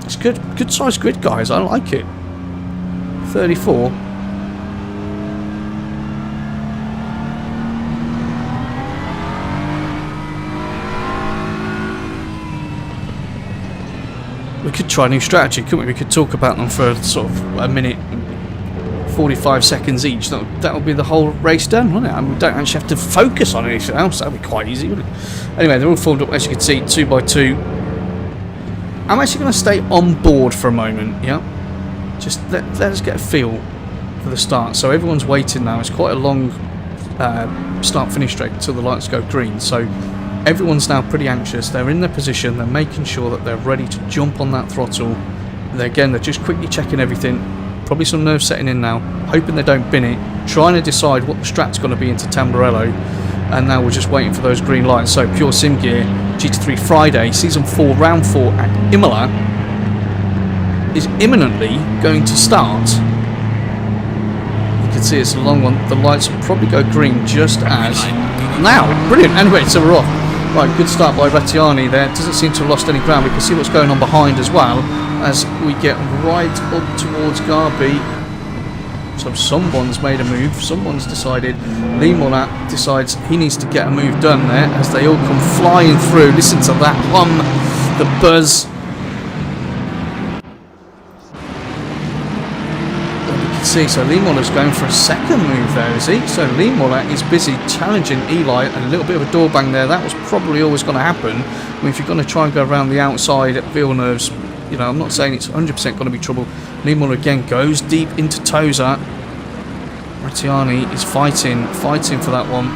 It's good sized grid, guys. I like it. 34. We could try a new strategy, couldn't we? We could talk about them for sort of a minute, 45 seconds each. That would be the whole race done, wouldn't it? I mean, we don't actually have to focus on anything else. That would be quite easy, wouldn't it? Anyway, they're all formed up, as you can see, 2 by 2. I'm actually going to stay on board for a moment, yeah? Just let us get a feel for the start. So everyone's waiting now. It's quite a long start-finish straight until the lights go green. So everyone's now pretty anxious. They're in their position. They're making sure that they're ready to jump on that throttle. They're just quickly checking everything. Probably some nerves setting in now. Hoping they don't bin it. Trying to decide what the strat's going to be into Tamburello. and now we're just waiting for those green lights. So Pure Sim Gear GT3 Friday Season 4 Round 4 at Imola is imminently going to start. You can see it's a long one. The lights will probably go green just as now. Brilliant. Anyway, so we're off. Right, good start by Rattiani there. Doesn't seem to have lost any ground. We can see what's going on behind as well as we get right up towards Garby. So someone's made a move. Someone's decided. Imola decides he needs to get a move done there as they all come flying through. Listen to that hum, the buzz. See, so Imola's going for a second move there, is he? So Imola is busy challenging Eli, and a little bit of a door bang there. That was probably always going to happen. I mean, if you're going to try and go around the outside at Villeneuve's, you know, I'm not saying it's 100% going to be trouble. Imola again goes deep into Toza. Rattiani is fighting for that one.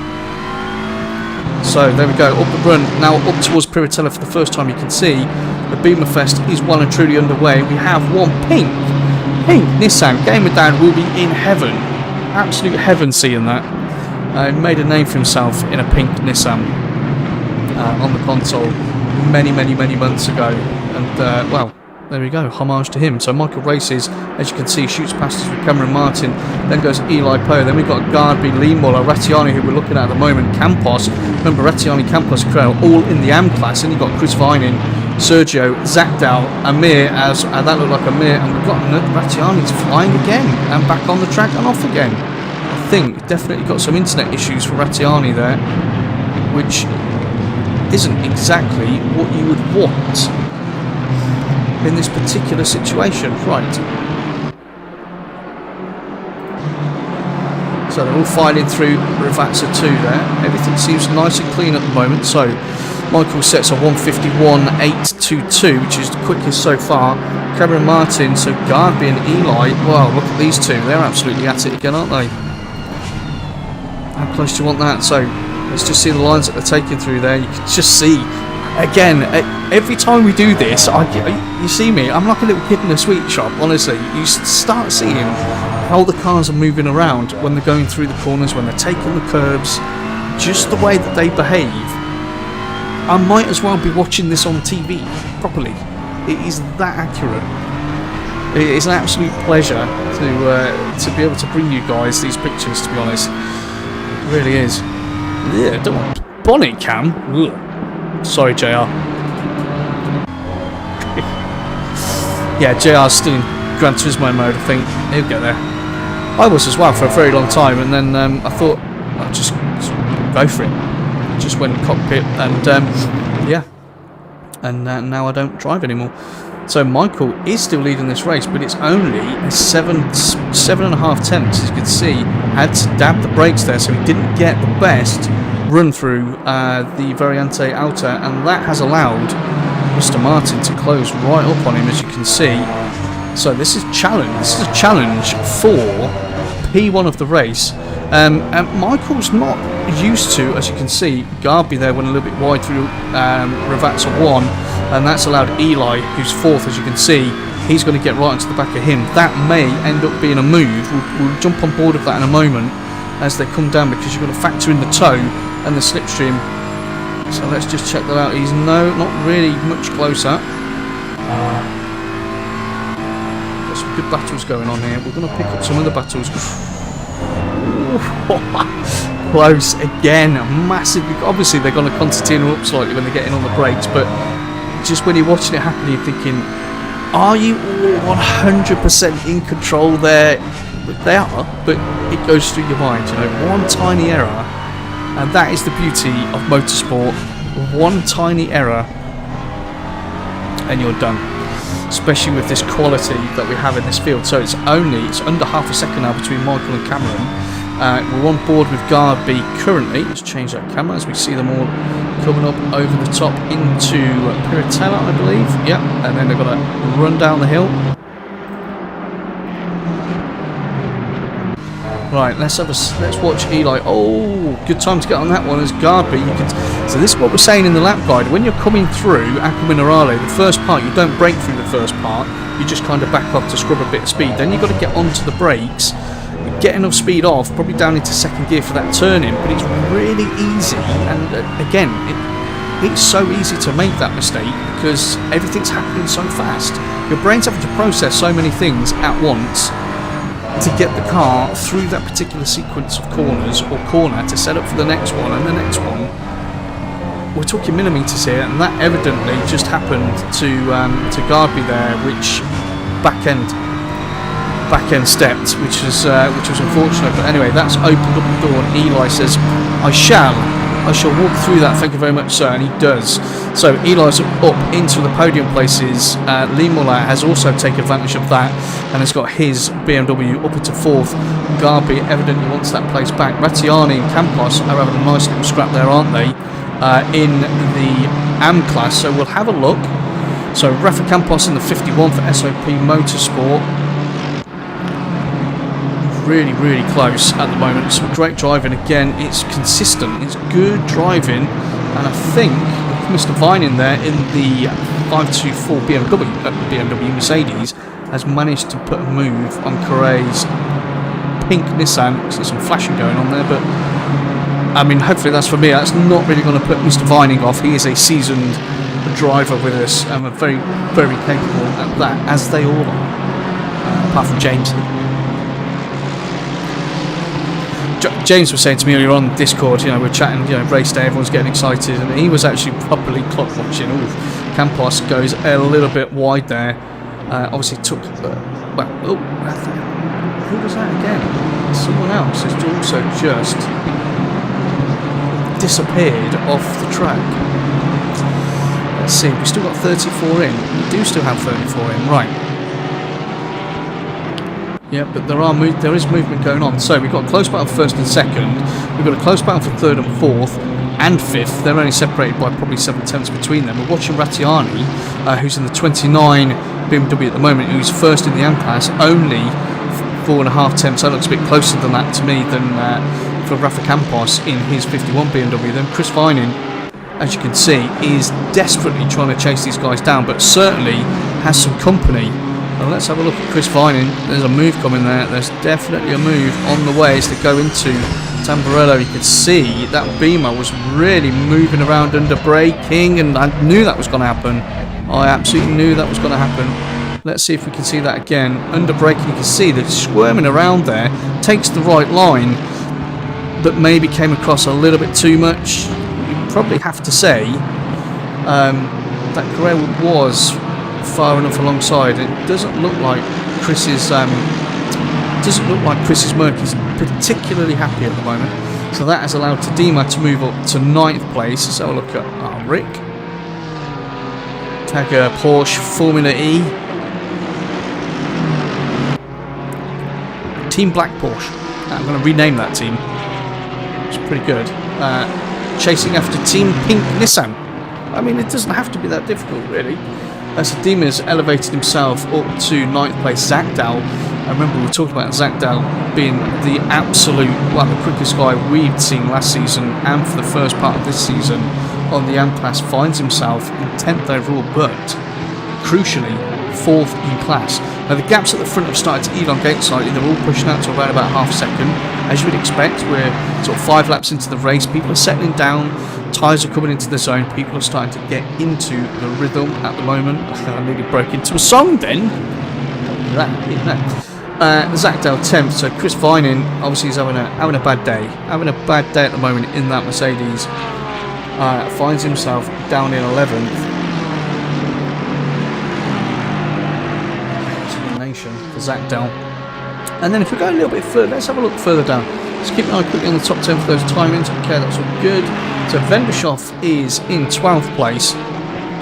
So there we go, up the run, now up towards Piratella for the first time. You can see the Beamer Fest is well and truly underway. We have one pink Nissan Gamer Dad will be in heaven, absolute heaven seeing that. He made a name for himself in a pink Nissan on the console many months ago, and well, there we go, homage to him. So Michael races, as you can see, shoots past us with Cameron Martin, then goes Eli Poe, then we've got Garby, Imola, Rattiani, who we're looking at the moment, Campos. Remember, Rattiani, Campos, Krell, all in the AM class, and you've got Chris Vining, Sergio, Zakdal, Amir, as that looked like Amir, and we've got Rattiani's flying again, and back on the track and off again. I think definitely got some internet issues for Rattiani there, which isn't exactly what you would want in this particular situation. Right. So they're all filing through Ravazza 2 there. Everything seems nice and clean at the moment. So Michael sets a 151.822, which is the quickest so far. Cameron Martin, so Garby and Eli, well, look at these two. They're absolutely at it again, aren't they? How close do you want that? So let's just see the lines that they're taking through there. You can just see, again, every time we do this, you see me, I'm like a little kid in a sweet shop, honestly. You start seeing how the cars are moving around when they're going through the corners, when they're taking the curbs, just the way that they behave. I might as well be watching this on TV properly. It is that accurate. It is an absolute pleasure to be able to bring you guys these pictures, to be honest. It really is. Yeah, don't want bonnet cam. Ugh. Sorry, JR. Yeah, JR's still in Gran Turismo mode, I think. He'll get there. I was as well for a very long time, and then I thought I'd just go for it. Just went cockpit, and yeah, and now I don't drive anymore. So Michael is still leading this race, but it's only a 7.5 tenths. As you can see, had to dab the brakes there, so he didn't get the best run through the Variante Alta, and that has allowed Mr. Martin to close right up on him, as you can see. So this is challenge. This is a challenge for P1 of the race. And Michael's not used to, as you can see, Garby there went a little bit wide through Ravazza 1, and that's allowed Eli, who's fourth, as you can see, he's going to get right into the back of him. That may end up being a move. We'll jump on board of that in a moment as they come down, because you've got to factor in the tow and the slipstream. So let's just check that out. He's not really much closer. Got some good battles going on here. We're going to pick up some other battles. Close again, massive. Obviously they're going to concertina up slightly when they're getting on the brakes, but just when you're watching it happen, you're thinking, are you all 100% in control there? They are, but it goes through your mind, you know, one tiny error, and that is the beauty of motorsport. One tiny error and you're done, especially with this quality that we have in this field. So it's under half a second now between Michael and Cameron. We're on board with Garby currently. Let's change that camera as we see them all coming up over the top into Piratella, I believe. Yep, and then they're going to run down the hill. Right, let's watch Eli. Oh, good time to get on that one as Garby. So this is what we're saying in the lap guide. When you're coming through Acqua Minerale, the first part, you don't brake through the first part. You just kind of back off to scrub a bit of speed. Then you've got to get onto the brakes, get enough speed off, probably down into second gear for that turn-in, but it's really easy, and again, it's so easy to make that mistake because everything's happening so fast. Your brain's having to process so many things at once to get the car through that particular sequence of corners or corner to set up for the next one and the next one. We're talking millimetres here, and that evidently just happened to Garby there, which back end stepped, which was unfortunate. But anyway, that's opened up the door, and Eli says, I shall walk through that, thank you very much, sir, and he does. So Eli's up into the podium places. Imola has also taken advantage of that and has got his BMW up into 4th. Garby evidently wants that place back. Rattiani and Campos are having a nice little scrap there, aren't they, in the AM class. So we'll have a look. So Rafa Campos in the 51 for SOP Motorsport. Really, really close at the moment. Some great driving again. It's consistent. It's good driving, and I think Mr. Vining there in the 524 BMW Mercedes has managed to put a move on Correa's pink Nissan. There's some flashing going on there, but I mean, hopefully that's for me. That's not really going to put Mr. Vining off. He is a seasoned driver with us, and very, very capable at that, as they all are, apart from James. James was saying to me earlier on Discord, you know, we're chatting, you know, race day, everyone's getting excited, and he was actually properly clock watching. Campos goes a little bit wide there. Obviously took, who was that again? Someone else has also just disappeared off the track. Let's see, we've still got 34 in. We do still have 34 in, right. Yeah, but there is movement going on. So we've got a close battle for 1st and 2nd. We've got a close battle for 3rd and 4th and 5th. They're only separated by probably 7/10 between them. We're watching Rattiani, who's in the 29 BMW at the moment, who's 1st in the AM class, only 4.5 So that looks a bit closer than that to me than for Rafa Campos in his 51 BMW. Then Chris Vining, as you can see, is desperately trying to chase these guys down, but certainly has some company. Well, let's have a look at Chris Vining. There's a move coming there. There's definitely a move on the way as they go into Tamburello. You can see that Beamer was really moving around under braking, and I knew that was going to happen. I absolutely knew that was going to happen. Let's see if we can see that again. Under braking, you can see that it's squirming around there. Takes the right line, but maybe came across a little bit too much. You probably have to say that Correa was far enough alongside. It doesn't look like Chris's Merc is particularly happy at the moment. So that has allowed Tadima to move up to 9th place. Let's have a look at Rick. Tagger Porsche Formula E. Team Black Porsche. I'm going to rename that team. It's pretty good. Chasing after Team Pink Nissan. I mean, it doesn't have to be that difficult, really. Dima's elevated himself up to 9th place. Zagdal, I remember we talked about Zagdal being the absolute, well, the quickest guy we'd seen last season and for the first part of this season on the AM class, finds himself in 10th overall, but crucially 4th in class. Now the gaps at the front have started to elongate slightly. They're all pushing out to around about half a second. As you would expect, we're sort of 5 laps into the race. People are settling down. Tyres are coming into the zone. People are starting to get into the rhythm at the moment. I nearly broke into a song then. Zagdal 10th. So Chris Vining obviously is having a bad day. Having a bad day at the moment in that Mercedes. Finds himself down in 11th. For Zagdal. And then if we go a little bit further, let's have a look further down. Let's keep an eye quickly on the top 10 for those timings. Okay, that's all good. So Vendeshoff is in 12th place.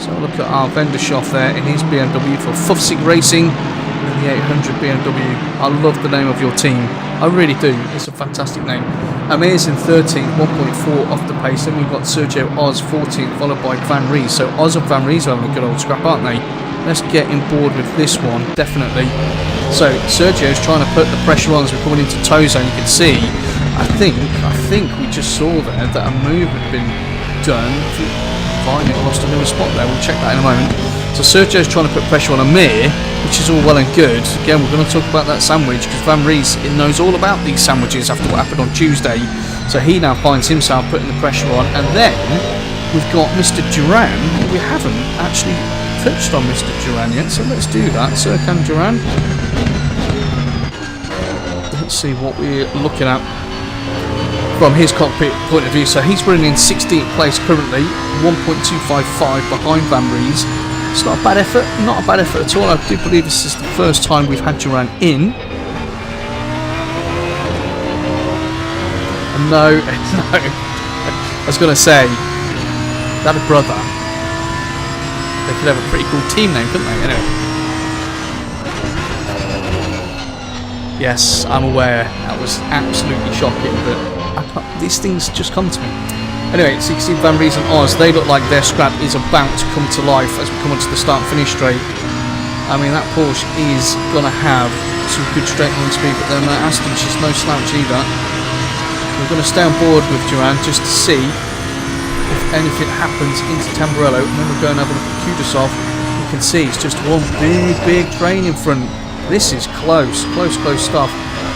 So look at our Vendeshoff there in his BMW for Fufsig Racing in the 800 BMW. I love the name of your team. I really do. It's a fantastic name. Amir's in 13th, 1.4 off the pace. Then we've got Sergio Oz 14th, followed by Van Ries. So Oz and Van Ries are having a good old scrap, aren't they? Let's get in board with this one, definitely. So Sergio's trying to put the pressure on as we're coming into toe zone. You can see, I think we just saw there that a move had been done. Vining lost another spot there. We'll check that in a moment. So Sergio's trying to put pressure on Amir, which is all well and good. Again, we're going to talk about that sandwich because Van Ries knows all about these sandwiches after what happened on Tuesday. So he now finds himself putting the pressure on. And then we've got Mr. Duran. We haven't actually touched on Mr. Duran yet, so let's do that. Serkan Duran. Let's see what we're looking at from his cockpit point of view. So he's running in 16th place currently, 1.255 behind Van Ries. It's not a bad effort, not a bad effort at all. I do believe this is the first time we've had Duran in. No, no. I was going to say, that a brother. They could have a pretty cool team name, couldn't they? Anyway. Yes, I'm aware. That was absolutely shocking, but these things just come to me. Anyway, so you can see Van Ries and Oz, they look like their scrap is about to come to life as we come onto the start and finish straight. I mean, that Porsche is going to have some good straight line speed, but then Aston, she's no slouch either. We're going to stay on board with Duran just to see if anything happens into Tamburello, and then we'll go and have a look at Kudasov. You can see it's just one big train in front. This is close stuff.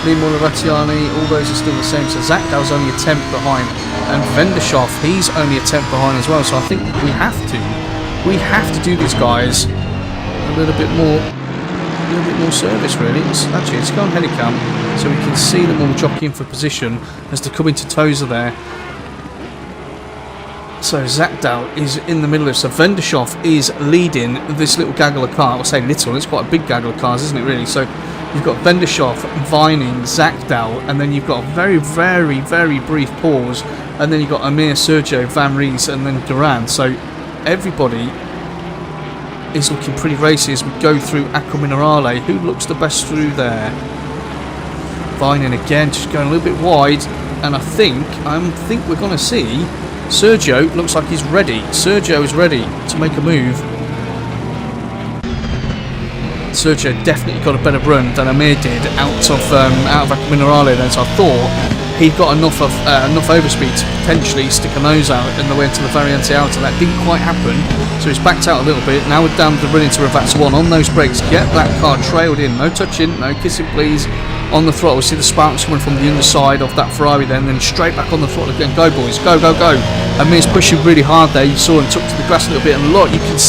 Imola, Rattiani, all those are still the same. So Zakdal's only a tenth behind, and Vendeshov, he's only a tenth behind as well. So I think we have to do these guys a little bit more service really. Let's go on Helicam so we can see them all jockeying for position as they come into Toza there. So Zakdal is in the middle of it. So Vendeshov is leading this little gaggle of cars. I'll say little, it's quite a big gaggle of cars, isn't it really? So you've got Vendeshov, Vining, Zakdal, and then you've got a very brief pause, and then you've got Amir, Sergio, Van Ries, and then Duran. So everybody is looking pretty racy as we go through Acqua Minerale. Who looks the best through there? Vining again, just going a little bit wide, and I think we're going to see Sergio looks like he's ready. Sergio is ready to make a move. Sergio definitely got a better run than Amir did out of Acqua Minerale then, so I thought he got enough overspeed to potentially stick a nose out in the way into the Variante Alta. That didn't quite happen, so he's backed out a little bit. Now we're down the run into Ravazza 1 on those brakes. Get that car trailed in, no touching, no kissing please. On the throttle, we see the sparks coming from the underside of that Ferrari then straight back on the throttle again. Go boys, go. Amir's pushing really hard there. You saw him took to the grass a little bit, and look, you can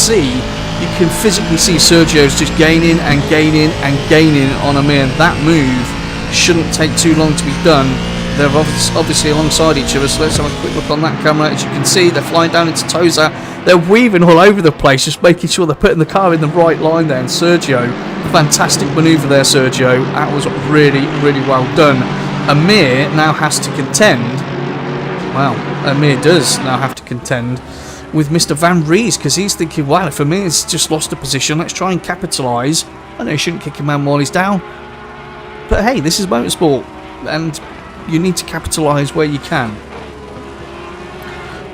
physically see Sergio's just gaining on Amir. That move shouldn't take too long to be done. They're obviously alongside each other, so let's have a quick look on that camera. As you can see, they're flying down into Toza. They're weaving all over the place, just making sure they're putting the car in the right line there. And Sergio, fantastic manoeuvre there, Sergio. That was really well done. Amir now has to contend. Well, Amir does now have to contend with Mr. Van Ries, because he's thinking, well, if Amir's just lost a position, let's try and capitalise. I know you shouldn't kick a man while he's down, but hey, this is motorsport, and you need to capitalise where you can.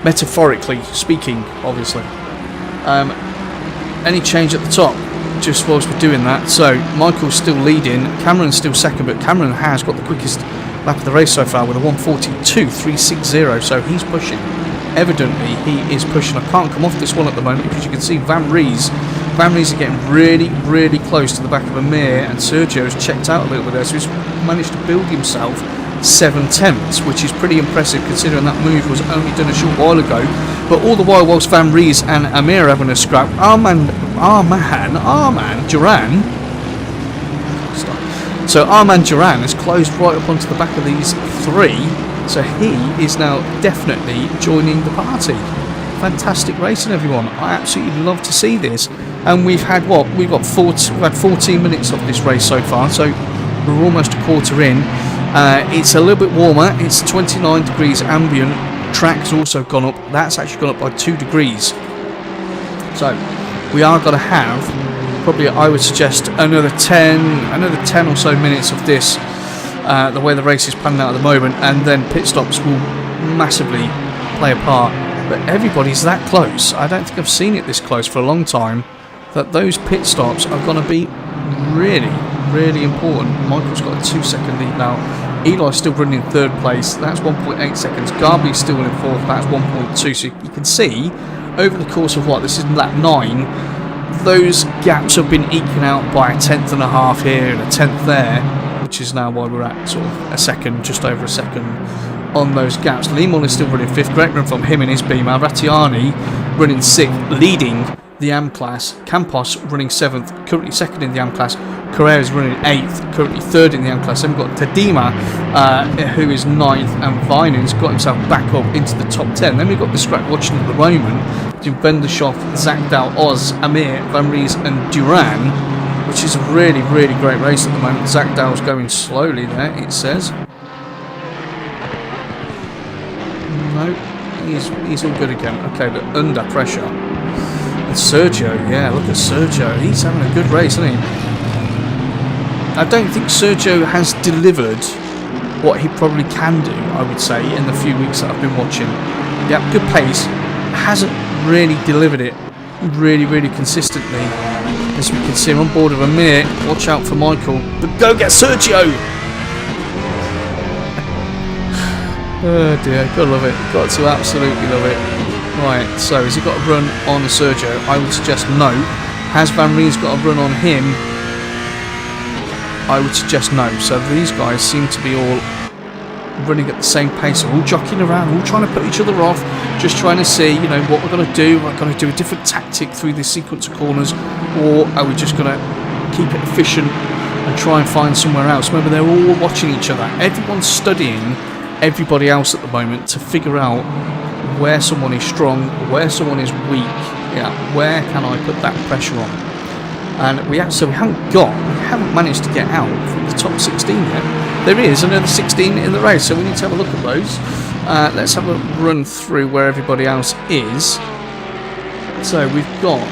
Metaphorically speaking, obviously. Any change at the top, just whilst we're doing that. So, Michael's still leading, Cameron's still second, but Cameron has got the quickest lap of the race so far with a 1:42.360, so he's pushing. Evidently, he is pushing. I can't come off this one at the moment because you can see Van Ries are getting really close to the back of Amir, and Sergio has checked out a little bit there, so he's managed to build himself 7 tenths, which is pretty impressive considering that move was only done a short while ago. But all the while, whilst Van Ries and Amir are having a scrap, our man Duran. So our man Duran has closed right up onto the back of these three, so he is now definitely joining the party. Fantastic racing, everyone. I absolutely love to see this. And we've had what? We've had 14 minutes of this race so far, so we're almost a quarter in. It's a little bit warmer. It's 29 degrees ambient. Track's also gone up. That's actually gone up by 2 degrees. So we are going to have probably, I would suggest, another 10 or so minutes of this. The way the race is panning out at the moment, and then pit stops will massively play a part. But everybody's that close. I don't think I've seen it this close for a long time. That those pit stops are going to be really important. Michael's got a 2-second lead now. Eli's still running in 3rd place. That's 1.8 seconds. Garby's still in 4th. That's 1.2. So you can see over the course of this is lap 9. those gaps have been eking out by a tenth and a half here and a tenth there, which is now why we're at sort of a second, just over a second on those gaps. Imola is still running 5th. Great run from him in his Beamer. Rattiani running 6th, leading the AM class. Campos running 7th, currently 2nd in the AM class. Correa is running 8th, currently 3rd in the AM class. Then we've got Tadima, who is 9th, and Vinan's got himself back up into the top 10. Then we've got the scrap watching at the moment between Bendershoff, Zakdal, Oz, Amir, Van Ries, and Duran, which is a really, really great race at the moment. Zakdal's going slowly there, it says. No, he's all good again. Okay, but under pressure. And Sergio, yeah, look at Sergio. He's having a good race, isn't he? I don't think Sergio has delivered what he probably can do, I would say, in the few weeks that I've been watching. Yeah, good pace. Hasn't really delivered it really, really consistently. As we can see, I'm on board of a minute. Watch out for Michael. But go get Sergio! Oh dear, gotta love it. Got to absolutely love it. Right, so has he got a run on Sergio? I would suggest no. Has Van Ries got a run on him? I would suggest no. So these guys seem to be all running at the same pace, all jockeying around, all trying to put each other off, just trying to see, you know, what we're going to do. We're going to do a different tactic through this sequence of corners, or are we just going to keep it efficient and try and find somewhere else? Remember, they're all watching each other. Everyone's studying everybody else at the moment to figure out where someone is strong, where someone is weak. Yeah, where can I put that pressure on? And we haven't managed to get out from the top 16 yet. There is another 16 in the race, so we need to have a look at those. Let's have a run through where everybody else is. So we've got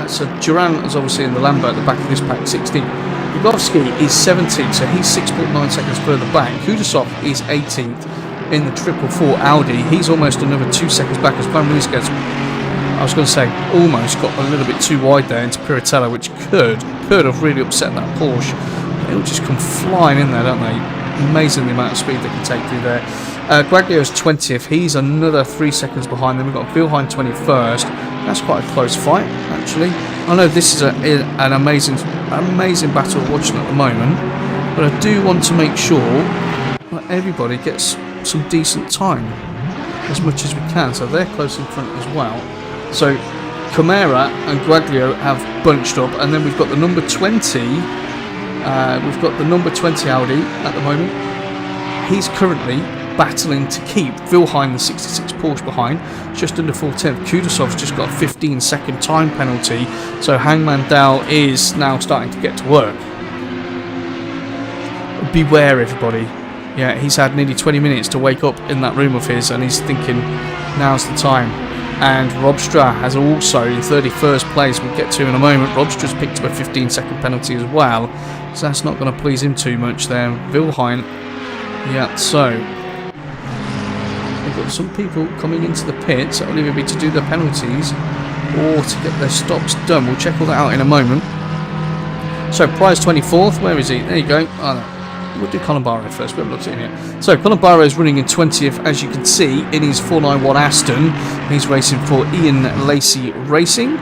so Duran is obviously in the Lambert at the back of this pack, 16. Bugowski is 17th, so he's 6.9 seconds further back. Kudasov is 18th in the 444 Audi. He's almost another 2 seconds back as Van Ries gets, I was going to say, almost got a little bit too wide there into Piratella, which could have really upset that Porsche. They'll just come flying in there, don't they? Amazing the amount of speed they can take through there. Guaglio's 20th. He's another 3 seconds behind. Then we've got Wilhelm 21st. That's quite a close fight, actually. I know this is an amazing battle watching at the moment, but I do want to make sure that everybody gets some decent time as much as we can. So they're close in front as well. So Camara and Guaglio have bunched up, and then we've got the number 20. We've got the number 20 Audi at the moment. He's currently battling to keep Wilhelm, the 66 Porsche, behind, just under 4/10. Kudasov's just got a 15-second time penalty, so Hangman Dao is now starting to get to work. Beware, everybody. Yeah, he's had nearly 20 minutes to wake up in that room of his, and he's thinking, now's the time. And Robstra has also in 31st place, we'll get to in a moment. Robstra's picked up a 15-second penalty as well, so that's not going to please him too much there. Wilhelm, yeah, so we've got some people coming into the pits. That will either be to do their penalties or to get their stops done. We'll check all that out in a moment. So Price 24th, where is he? There you go. Oh, no. We'll do Colin Barrow first. We haven't looked at him yet. So Colin Barrow is running in 20th, as you can see, in his 491 Aston. He's racing for Ian Lacey Racing.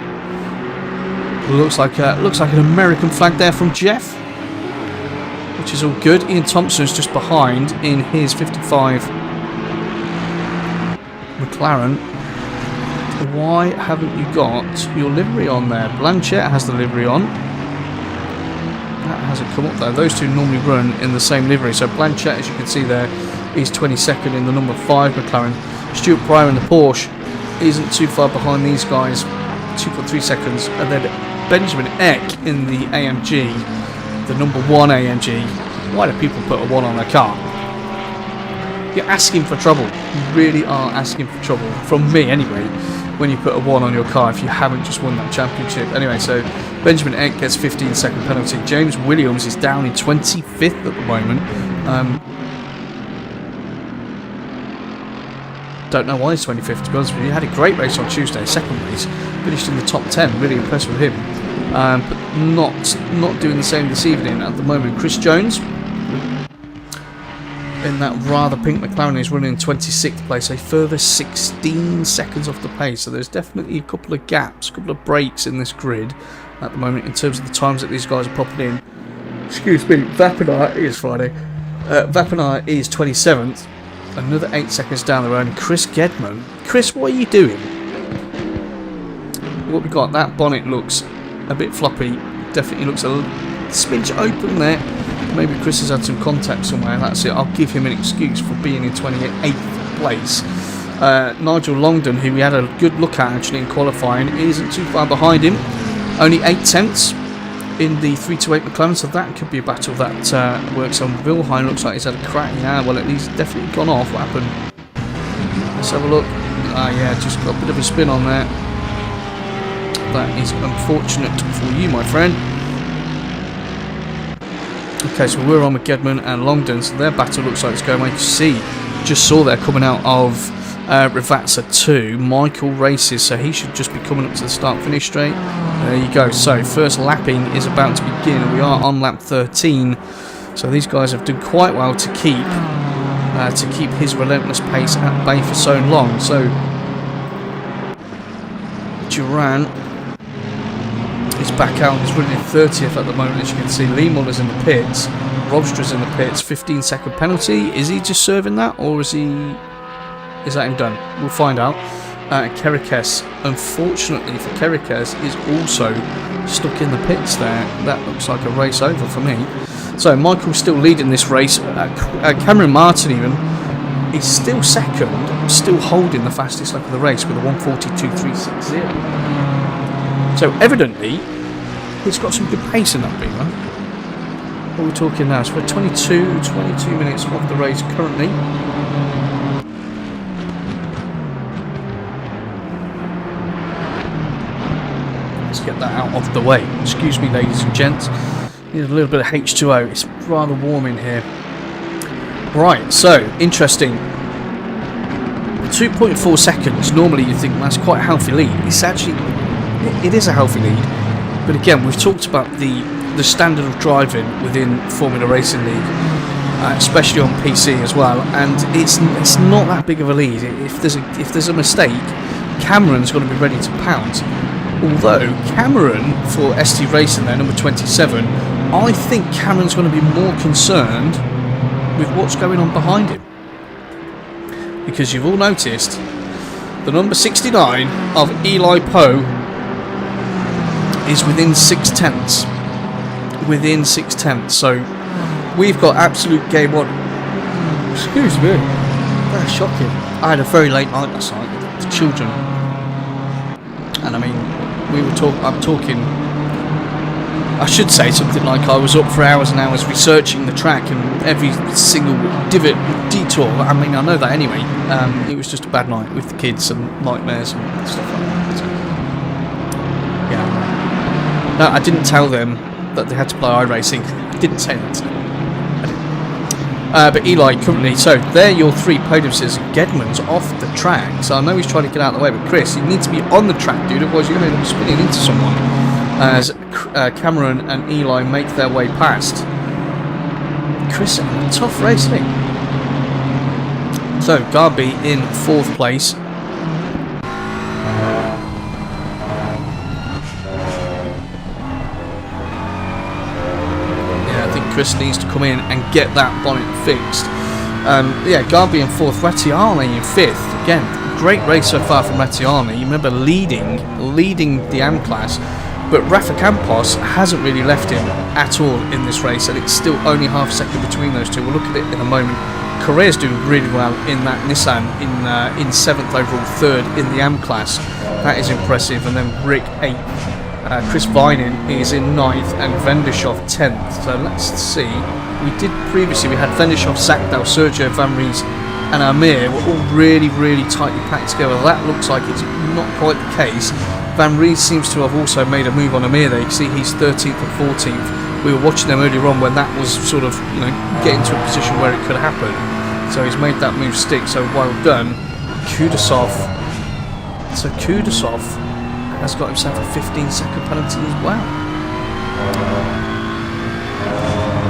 Looks like an American flag there from Jeff, which is all good. Ian Thompson's just behind in his 55 McLaren. Why haven't you got your livery on there? Blanchett has the livery on. That hasn't come up there. Those two normally run in the same livery. So Blanchett, as you can see there, is 22nd in the number 5 McLaren. Stuart Pryor in the Porsche isn't too far behind these guys, 2.3 seconds. And then Benjamin Eck in the AMG, the number 1 AMG. Why do people put a 1 on their car? You're asking for trouble. You really are asking for trouble. From me, anyway, when you put a 1 on your car if you haven't just won that championship. Anyway, so Benjamin Eck gets 15-second penalty. James Williams is down in 25th at the moment. Don't know why he's 25th, to be honest with you. He had a great race on Tuesday, second race. Finished in the top 10. Really impressed with him. But not doing the same this evening at the moment. Chris Jones in that rather pink McLaren. He's running in 26th place, a further 16 seconds off the pace. So there's definitely a couple of gaps, a couple of breaks in this grid at the moment in terms of the times that these guys are popping in. Excuse me, Vapinar is Friday. Vapinar is 27th, another 8 seconds down the road. And Chris Gedman. Chris, what are you doing? What we got? That bonnet looks a bit floppy. Definitely looks a smidge open there. Maybe Chris has had some contact somewhere. That's it. I'll give him an excuse for being in 28th place. Nigel Longdon, who we had a good look at actually in qualifying, isn't too far behind him. Only 8 tenths in the 328 McLaren, so that could be a battle that works on. Wilhine looks like he's had a crack. Yeah, well, at least definitely gone off. What happened? Let's have a look. Yeah, just got a bit of a spin on there. That is unfortunate for you, my friend. Okay, so we're on with Gedman and Longdon, so their battle looks like it's going away. You see, just saw there coming out of Rivatsa 2, Michael races, so he should just be coming up to the start-finish straight. There you go. So first lapping is about to begin, and we are on lap 13. So these guys have done quite well to keep his relentless pace at bay for so long. So Duran is back out. He's running in 30th at the moment, as you can see. Imola in the pits. Robstra's in the pits. 15-second penalty. Is he just serving that, or is that him done? We'll find out. Kerikes, unfortunately for Kerikes, is also stuck in the pits there. That looks like a race over for me. So Michael's still leading this race. Cameron Martin even is still second, still holding the fastest lap of the race with a 1:42.360. So evidently, he's got some good pace in that Beamer. What are we talking now? So we're 22 minutes off the race currently. Let's get that out of the way. Excuse me, ladies and gents. Need a little bit of H2O. It's rather warm in here. Right, so interesting. 2.4 seconds. Normally you think that's quite a healthy lead. It's actually, it is a healthy lead. But again, we've talked about the standard of driving within Formula Racing League, especially on PC as well. And it's not that big of a lead. If there's a mistake, Cameron's going to be ready to pounce. Although Cameron for ST Racing there, number 27, I think Cameron's going to be more concerned with what's going on behind him. Because you've all noticed the number 69 of Eli Poe is within 6 tenths. Within 6 tenths. So we've got absolute game on. Excuse me. That's shocking. I had a very late night last night with the children. And I mean, I'm talking, I should say something like I was up for hours and hours researching the track and every single divot, detour. I mean, I know that anyway. It was just a bad night with the kids and nightmares and stuff like that. So, yeah. No, I didn't tell them that they had to play iRacing. I didn't say that. But Eli currently, so they're your 3 podiums. Gedman's off the track, so I know he's trying to get out of the way, but Chris, you need to be on the track, dude, otherwise you're going to end up spinning into someone as Cameron and Eli make their way past. Chris, a tough race, isn't it? So Garby in 4th place. Chris needs to come in and get that bonnet fixed. Yeah, Garby in 4th, Rattiani in 5th. Again, great race so far from Rattiani. You remember leading the AM class, but Rafa Campos hasn't really left him at all in this race, and it's still only half a second between those two. We'll look at it in a moment. Correa's doing really well in that Nissan in 7th overall, 3rd in the AM class. That is impressive. And then Rick 8th. Chris Vining is in 9th and Vendershoff 10th. So let's see. We had Vendershoff, Zakdal, Sergio, Van Ries and Amir were all really, really tightly packed together. That looks like it's not quite the case. Van Ries seems to have also made a move on Amir there. You can see he's 13th and 14th. We were watching them earlier on when that was sort of, getting to a position where it could happen. So he's made that move stick, so well done. Kudasov. So Kudasov has got himself a 15-second penalty as well.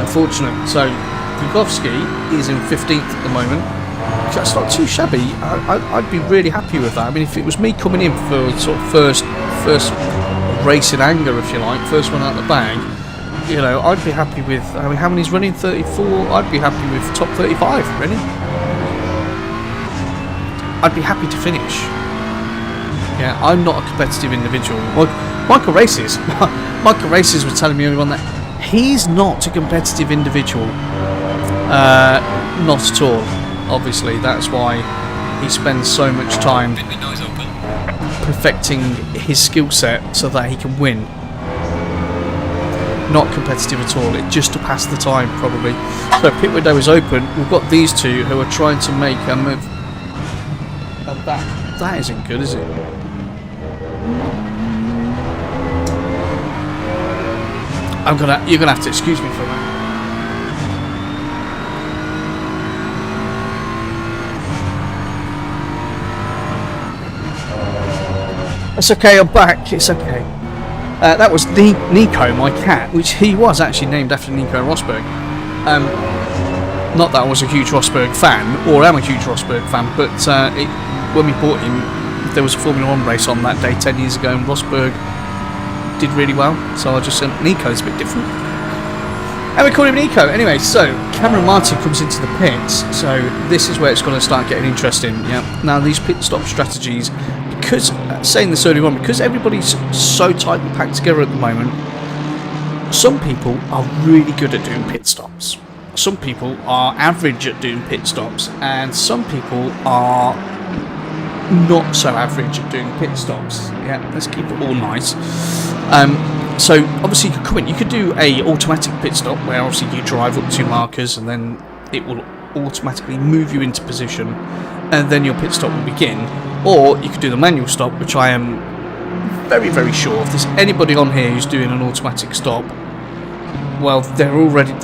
Unfortunate. So Glukowski is in 15th at the moment. That's not too shabby. I'd be really happy with that. I mean, if it was me coming in for sort of first race in anger, if you like, first one out of the bag, you know, I'd be happy with. I mean, how many's running? 34. I'd be happy with top 35. Really. I'd be happy to finish. Yeah, I'm not a competitive individual. Michael Races was telling me earlier on that he's not a competitive individual. Not at all. Obviously, that's why he spends so much time perfecting his skill set so that he can win. Not competitive at all, it's just to pass the time, probably. So pit window is open. We've got these two who are trying to make a move. And that isn't good, is it? You're gonna have to excuse me for a moment. It's okay, I'm back. It's okay. That was Nico, my cat, which he was actually named after Nico Rosberg. Not that I was a huge Rosberg fan, or am a huge Rosberg fan, but when we bought him, there was a Formula 1 race on that day 10 years ago, and Rosberg did really well, so I just said Nico's a bit different. And we called him Nico. Anyway, so Cameron Martin comes into the pits, so this is where it's going to start getting interesting. Yeah. Now these pit stop strategies, because saying this earlier on, because everybody's so tightly packed together at the moment, some people are really good at doing pit stops. Some people are average at doing pit stops, and some people are not so average at doing pit stops. Yeah, let's keep it all nice. So obviously you could come in, you could do a automatic pit stop where obviously you drive up to markers and then it will automatically move you into position and then your pit stop will begin. Or you could do the manual stop, which I am very, very sure if there's anybody on here who's doing an automatic stop, well, they're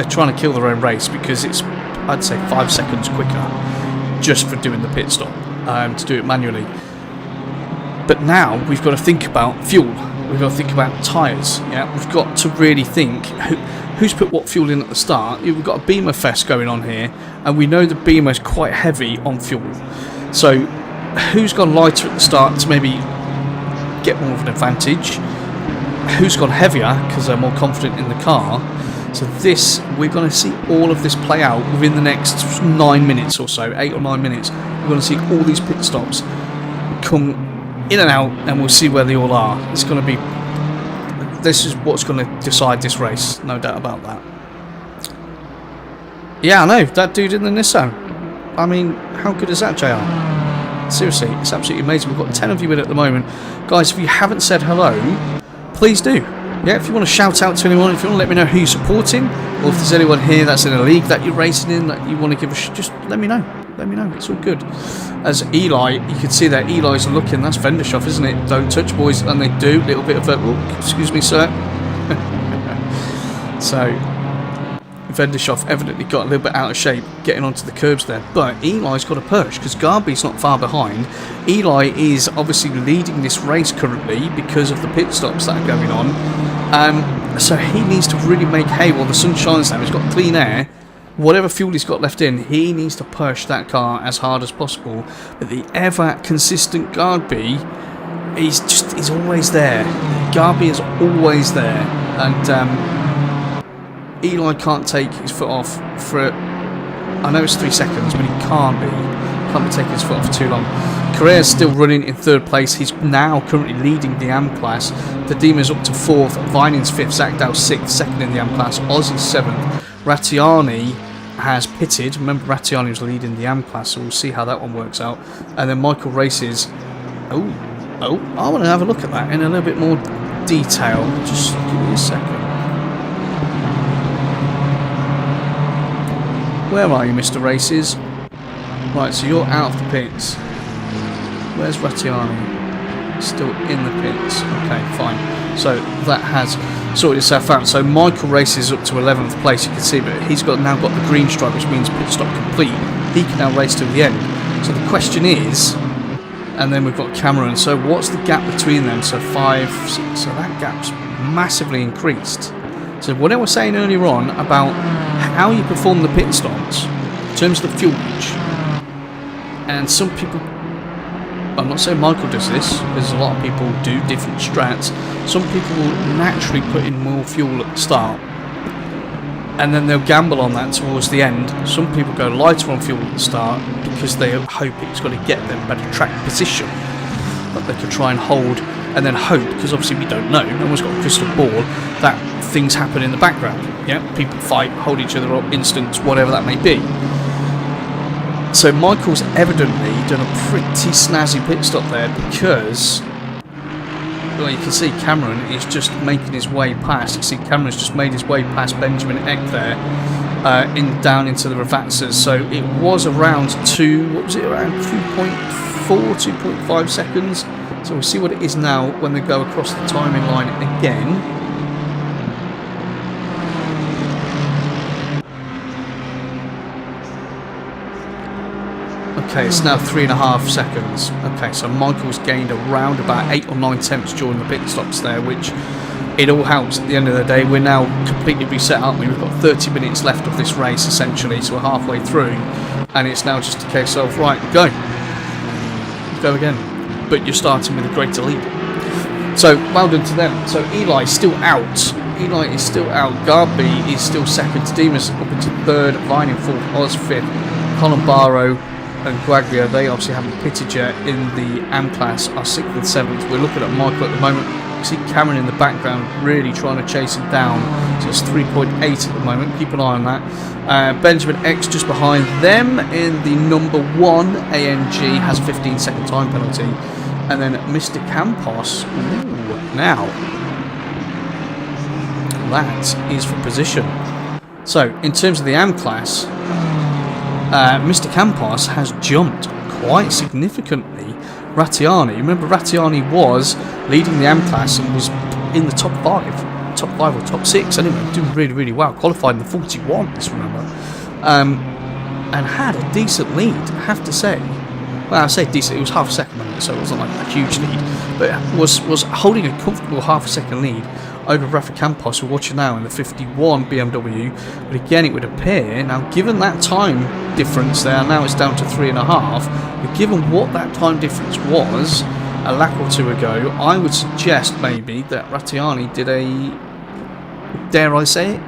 trying to kill their own race, because it's, I'd say, 5 seconds quicker just for doing the pit stop, to do it manually. But now we've got to think about fuel. We've got to think about tyres. Yeah, we've got to really think who's put what fuel in at the start. We've got a Beamer fest going on here, and we know the Beamer is quite heavy on fuel. So who's gone lighter at the start to maybe get more of an advantage? Who's gone heavier because they're more confident in the car? So we're going to see all of this play out within the next 9 minutes or so, 8 or 9 minutes. We're going to see all these pit stops come in and out, and we'll see where they all are. It's going to be, this is what's going to decide this race, no doubt about that. Yeah, I know, that dude in the Nissan. I mean, how good is that, JR? Seriously, it's absolutely amazing. We've got 10 of you in at the moment. Guys, if you haven't said hello, please do. Yeah, if you want to shout out to anyone, if you want to let me know who you're supporting, or if there's anyone here that's in a league that you're racing in that you want to give a just let me know. Let me know. It's all good. As Eli, you can see that Eli's looking. That's Vendershoff, isn't it? Don't touch, boys. And they do. Little bit of a... Oh, excuse me, sir. So, Vendershoff evidently got a little bit out of shape getting onto the curbs there. But Eli's got a push because Garby's not far behind. Eli is obviously leading this race currently because of the pit stops that are going on. So he needs to really make hay while the sun shines now. He's got clean air. Whatever fuel he's got left in, he needs to push that car as hard as possible. But the ever consistent Garby, he's always there. Garby is always there, and Eli can't take his foot off for. I know it's 3 seconds, but he can't be taking his foot off for too long. Correa's still running in 3rd place. He's now currently leading the AM class. The Dima's up to 4th, Vining's 5th, Zakdal's 6th, 2nd in the AM class, Ozzy's 7th. Rattiani has pitted. Remember, Rattiani was leading the AM class, so we'll see how that one works out. And then Michael Races. Oh, I want to have a look at that in a little bit more detail. Just give me a second. Where are you, Mr. Races? Right, so you're out of the pits. Where's Rattiani? Still in the pits. Okay, fine. So that has sorted itself out. So Michael Races up to 11th place, you can see, but he's now got the green stripe, which means pit stop complete. He can now race till the end. So the question is, and then we've got Cameron. So what's the gap between them? So 5, 6. So that gap's massively increased. So what I was saying earlier on about how you perform the pit stops in terms of the fuelage. And some people, I'm not saying Michael does this, because a lot of people do different strats. Some people will naturally put in more fuel at the start, and then they'll gamble on that towards the end. Some people go lighter on fuel at the start because they hope it's going to get them better track position that they can try and hold, and then hope, because obviously we don't know, no one's got a crystal ball, that things happen in the background. Yeah, people fight, hold each other up, instance, whatever that may be. So Michael's evidently done a pretty snazzy pit stop there, because, well, you can see Cameron is just making his way past. You see Cameron's just made his way past Benjamin Eck there, down into the Ravazzas. So it was around around 2.5 seconds. So we'll see what it is now when they go across the timing line again. Okay, it's now 3.5 seconds. Okay, so Michael's gained around about 8 or 9 tenths during the pit stops there, which it all helps at the end of the day. We're now completely reset, aren't we? We've got 30 minutes left of this race, essentially, so we're halfway through, and it's now just a case of, right, go again. But you're starting with a greater lead. So, well done to them. So, Eli's still out. Eli is still out. Garby is still second. Demas up into third. Vine in fourth. Oz fifth. Colin Barrow and Guaglia, they obviously haven't pitted yet in the AM class, are 6th and 7th. We're looking at Michael at the moment. You see Cameron in the background really trying to chase him down. So it's 3.8 at the moment. Keep an eye on that. Benjamin X just behind them in the number 1. ANG has a 15-second time penalty. And then Mr. Campos, now that is for position. So in terms of the AM class, Mr. Campos has jumped quite significantly. Rattiani, remember Rattiani was leading the AM class and was in the top 5 or top 6 anyway, doing really, really well, qualified in the 41s, remember, and had a decent lead, I have to say. Well, I say decent, it was half a second on it, so it wasn't like a huge lead, but was holding a comfortable half a second lead over Rafa Campos, we're watching now in the 51 BMW. But again, it would appear, now given that time difference there, now it's down to 3.5, but given what that time difference was a lap or two ago, I would suggest maybe that Rattiani did a, dare I say it,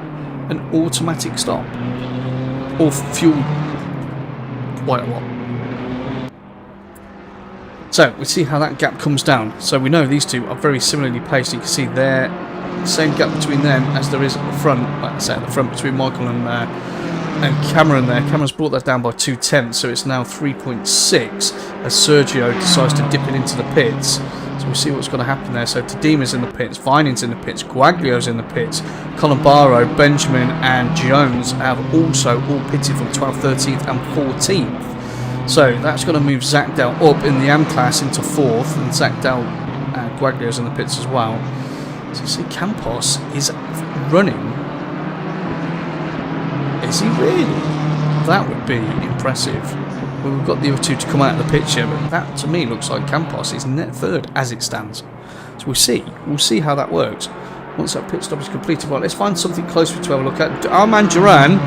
an automatic stop, or fuel quite a lot. So we see how that gap comes down. So we know these two are very similarly placed. You can see there, same gap between them as there is at the front. Like I say, at the front between Michael and Cameron there. Cameron's brought that down by 2 tenths, so it's now 3.6 as Sergio decides to dip it into the pits. So we'll see what's going to happen there. So Tadima's in the pits, Vining's in the pits, Guaglio's in the pits, Colin Barrow, Benjamin and Jones have also all pitted from 12th, 13th and 14th. So that's going to move Zach Dell up in the AM class into 4th, and Zach Dell, Guaglio's in the pits as well. So you see Campos is running. Is he really? That would be impressive. Well, we've got the other two to come out of the picture, but that to me looks like Campos is net third as it stands. So we'll see how that works once that pit stop is completed. Right, let's find something closer to have a look at. Armand Duran,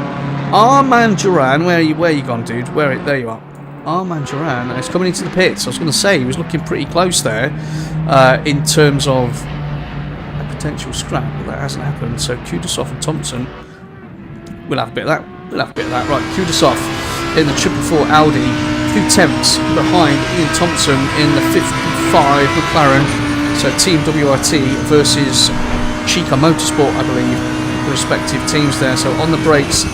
where are you gone, dude? There you are. Armand Duran is coming into the pits. I was going to say he was looking pretty close there in terms of a potential scrap, but that hasn't happened. So Kudasov and Thompson, we'll have a bit of that. Right, Kudasov in the 444 Audi, 2 tenths behind Ian Thompson in the 55 McLaren. So Team WRT versus Chica Motorsport, I believe, the respective teams there. So on the brakes,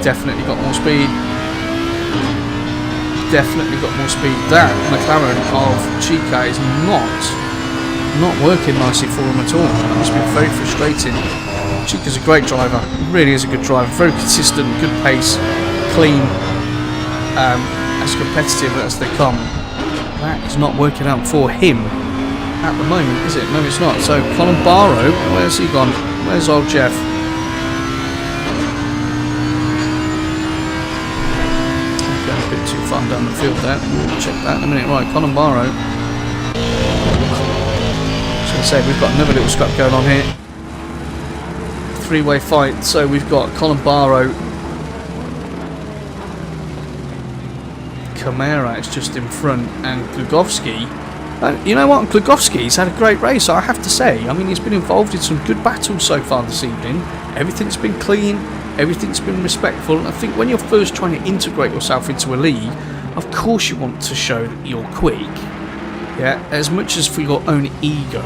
definitely got more speed. That McLaren of Chica is not working nicely for him at all. That must be very frustrating. Chica's a great driver, really is a good driver, very consistent, good pace, clean, as competitive as they come. That is not working out for him at the moment, is it? No, it's not. So Colin Barrow, where's he gone? Where's old Jeff? Going a bit too far down the field there. We'll check that in a minute. Right, Colin Barrow. As I said, we've got another little scrap going on here. three-way fight. So we've got Colin Barrow, Camara is just in front, and Glugowski. And you know what? Glugowski's had a great race, I have to say. I mean, he's been involved in some good battles so far this evening. Everything's been clean, everything's been respectful. And I think when you're first trying to integrate yourself into a league, of course you want to show that you're quick. Yeah, as much as for your own ego,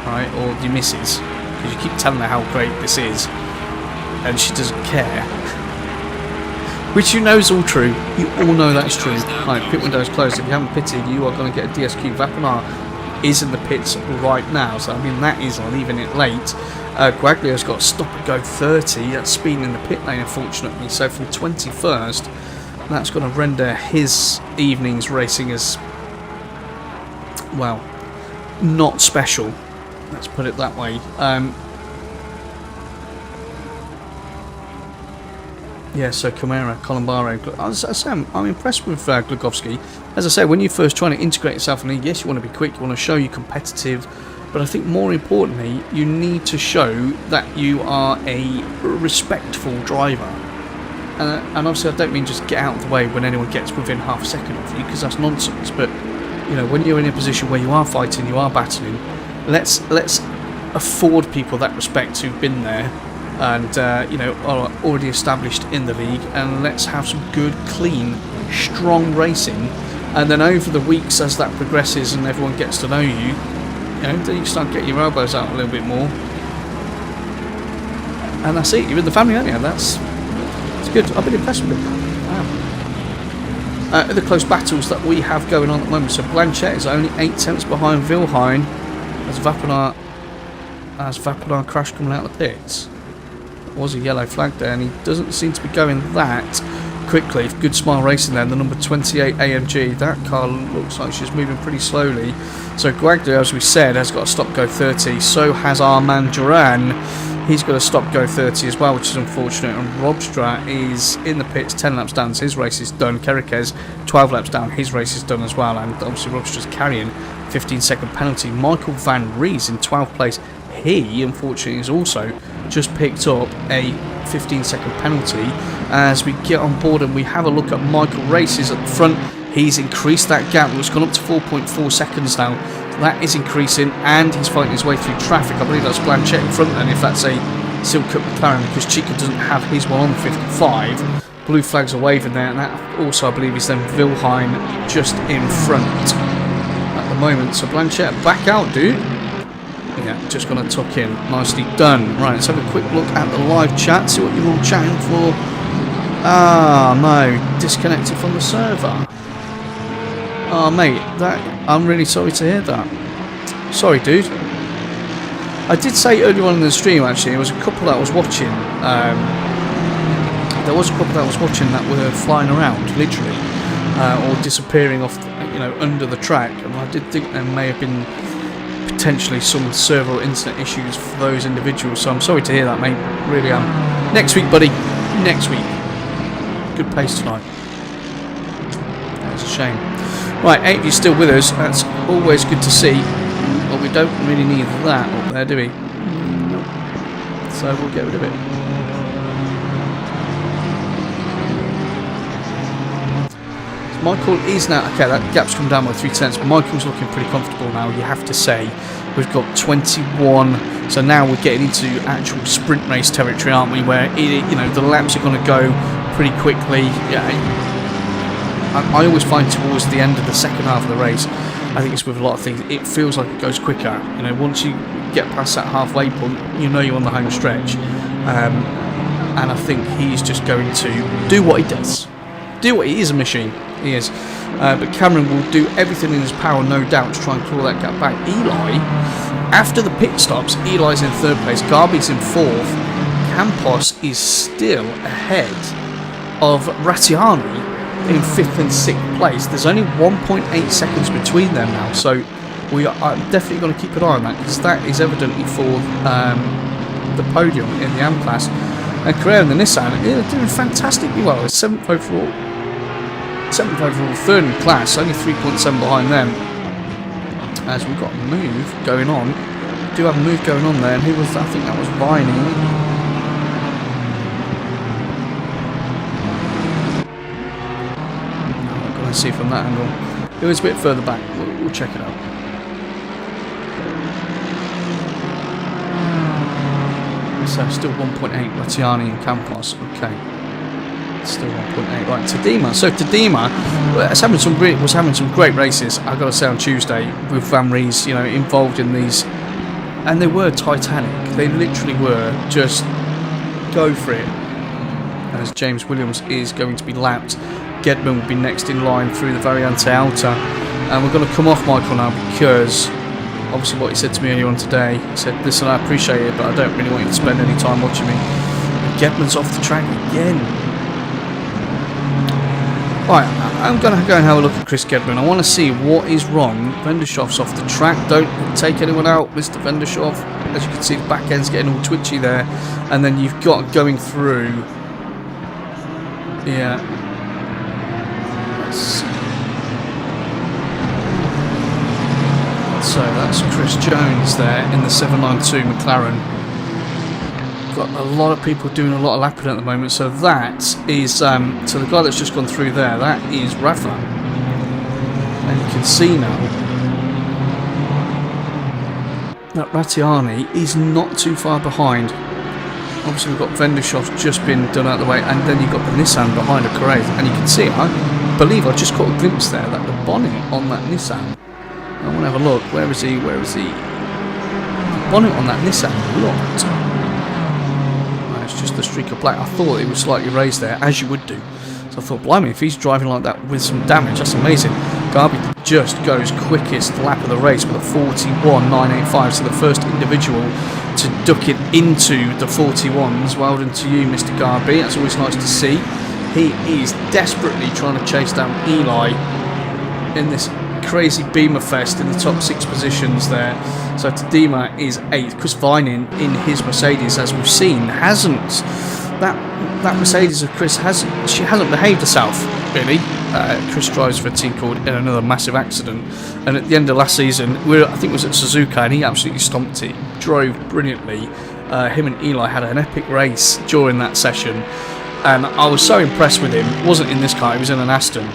right, or your missus, because you keep telling her how great this is, and she doesn't care. Which you know is all true. You all know that's true. Right, pit window is closed. If you haven't pitted, you are going to get a DSQ. Vapinar is in the pits right now, so I mean that is leaving it late. Guaglio's got a stop and go 30. That's speeding in the pit lane, unfortunately. So from 21st, that's going to render his evening's racing as, well, not special. Let's put it that way. Yeah, so Camara, Colin Barrow. As I say, I'm impressed with Glugowski. As I say, when you're first trying to integrate yourself in the league, yes, you want to be quick, you want to show you're competitive, but I think more importantly, you need to show that you are a respectful driver. And obviously, I don't mean just get out of the way when anyone gets within half a second of you, because that's nonsense. But you know, when you're in a position where you are fighting, you are battling, let's afford people that respect who've been there and you know, are already established in the league, and let's have some good, clean, strong racing. And then over the weeks, as that progresses and everyone gets to know you, you know, then you start getting your elbows out a little bit more, and that's it. You're in the family, aren't you? It's good. I've been impressed with it. Wow. Other close battles that we have going on at the moment. So Blanchett is only 8 tenths behind Vilhine as Vapinar crashed coming out of the pits. Was a yellow flag there, and he doesn't seem to be going that quickly. Good Smile Racing there, the number 28 AMG. That car looks like she's moving pretty slowly. So Guaglio, as we said, has got a stop go 30. So has our man Duran. He's got a stop go 30 as well, which is unfortunate. And Robstra is in the pits, 10 laps down. So his race is done. Kerriquez, 12 laps down. His race is done as well. And obviously Robstra's carrying 15-second penalty. Michael Van Ries in 12th place. He, unfortunately, has also just picked up a 15-second penalty. As we get on board and we have a look at Michael Races at the front, he's increased that gap. It's gone up to 4.4 seconds now. That is increasing, and he's fighting his way through traffic. I believe that's Blanchett in front, and if that's a Silcup McLaren, because Chica doesn't have his one on 55. Blue flags are waving there, and that also, I believe, is then Vilhine just in front at the moment. So Blanchett, back out, dude. Yeah, just going to tuck in. Nicely done. Right, let's have a quick look at the live chat, see what you're all chatting for. Ah, no, disconnected from the server. Oh, mate, I'm really sorry to hear that. Sorry, dude. I did say earlier on in the stream, actually, there was a couple that I was watching. There was a couple that I was watching that were flying around, literally, or disappearing off, you know, under the track. And I did think there may have been potentially some server or internet issues for those individuals. So I'm sorry to hear that, mate. Really am. Next week, buddy. Next week. Good pace tonight. That's a shame. Right, 8 of you still with us. That's always good to see. Well, we don't really need that up there, do we? Nope. So we'll get rid of it. So Michael is now... Okay, that gap's come down by 3 tenths. But Michael's looking pretty comfortable now, you have to say. We've got 21. So now we're getting into actual sprint race territory, aren't we? Where, you know, the laps are going to go pretty quickly. Yeah. I always find towards the end of the second half of the race, I think it's with a lot of things, it feels like it goes quicker. You know, once you get past that halfway point, you know you're on the home stretch. And I think he's just going to do what he does. He is a machine. He is. But Cameron will do everything in his power, no doubt, to try and claw that gap back. Eli, after the pit stops, Eli's in 3rd place. Garby's in 4th. Campos is still ahead of Rattiani in 5th and 6th place. There's only 1.8 seconds between them now, so we are definitely going to keep an eye on that, because that is evidently for the podium in the AM class. And Carrera and the Nissan are doing fantastically well. It's 7th overall, 3rd in class, only 3.7 behind them. As we've got a move going on, we do have a move going on there. And who was that? I think that was Viney. can see from that angle. It was a bit further back. We'll check it out. So still 1.8 Rattiani and Campos. Okay. Still 1.8. Right, Tadema. So Tadema was having some great races, I've got to say, on Tuesday with Van Ries, you know, involved in these. And they were titanic. They literally were. Just go for it. As James Williams is going to be lapped. Gedman will be next in line through the Variante Alta. And we're going to come off Michael now because obviously what he said to me earlier on today. He said, listen, I appreciate it, but I don't really want you to spend any time watching me. And Gedman's off the track again. Right, I'm going to go and have a look at Chris Gedman. I want to see what is wrong. Vendeshov's off the track. Don't take anyone out, Mr. Vendeshov. As you can see, the back end's getting all twitchy there. And then you've got going through. Yeah. Let's see. So that's Chris Jones there in the 792 McLaren. Got a lot of people doing a lot of lapping at the moment. So that is, so the guy that's just gone through there, that is Rafa. And you can see now that Rattiani is not too far behind. Obviously we've got Vendeshov just been done out of the way, and then you've got the Nissan behind a Corrèze. And you can see, I believe I just caught a glimpse there that the bonnet on that Nissan. I want to have a look. Where is he? Where is he? The bonnet on that Nissan locked. It's just the streak of black. I thought it was slightly raised there, as you would do. So I thought, blimey, if he's driving like that with some damage, that's amazing. Garby just goes quickest lap of the race with a 41.985. So the first individual to duck it into the 41s. Well done to you, Mr. Garby. That's always nice to see. He is desperately trying to chase down Eli in this crazy Beamer Fest in the top 6 positions there. So Tadema is 8th. Chris Vining in his Mercedes, as we've seen, hasn't that Mercedes of Chris hasn't behaved herself really. Chris drives for a team called In Another Massive Accident, and at the end of last season, I think it was at Suzuka, and he absolutely stomped it. Drove brilliantly. Him and Eli had an epic race during that session, and I was so impressed with him. It wasn't in this car; he was in an Aston.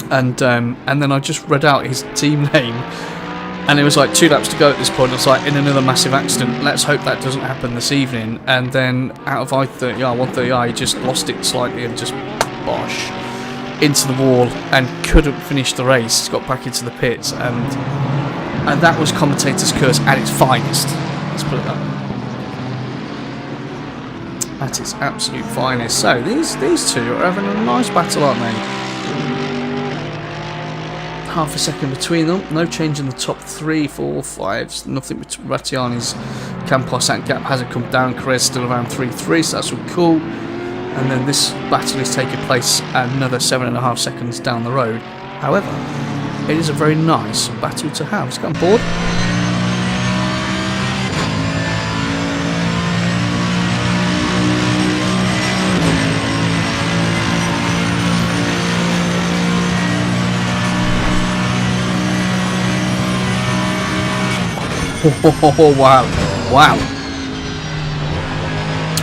And then I just read out his team name, and it was like 2 laps to go at this point. I was like, In Another Massive Accident. Let's hope that doesn't happen this evening. And then out of 130i, he just lost it slightly and just bosh into the wall and couldn't finish the race. Got back into the pits, and that was commentator's curse at its finest. Let's put it that way. At its absolute finest. So these two are having a nice battle, aren't they? Half a second between them, no change in the top 3, 4, 5, nothing between Rattiani's Campos. That gap hasn't come down. Corrèze still around 3.3, so that's all cool. And then this battle is taking place another 7.5 seconds down the road. However, it is a very nice battle to have. Let's get on board. Oh, wow.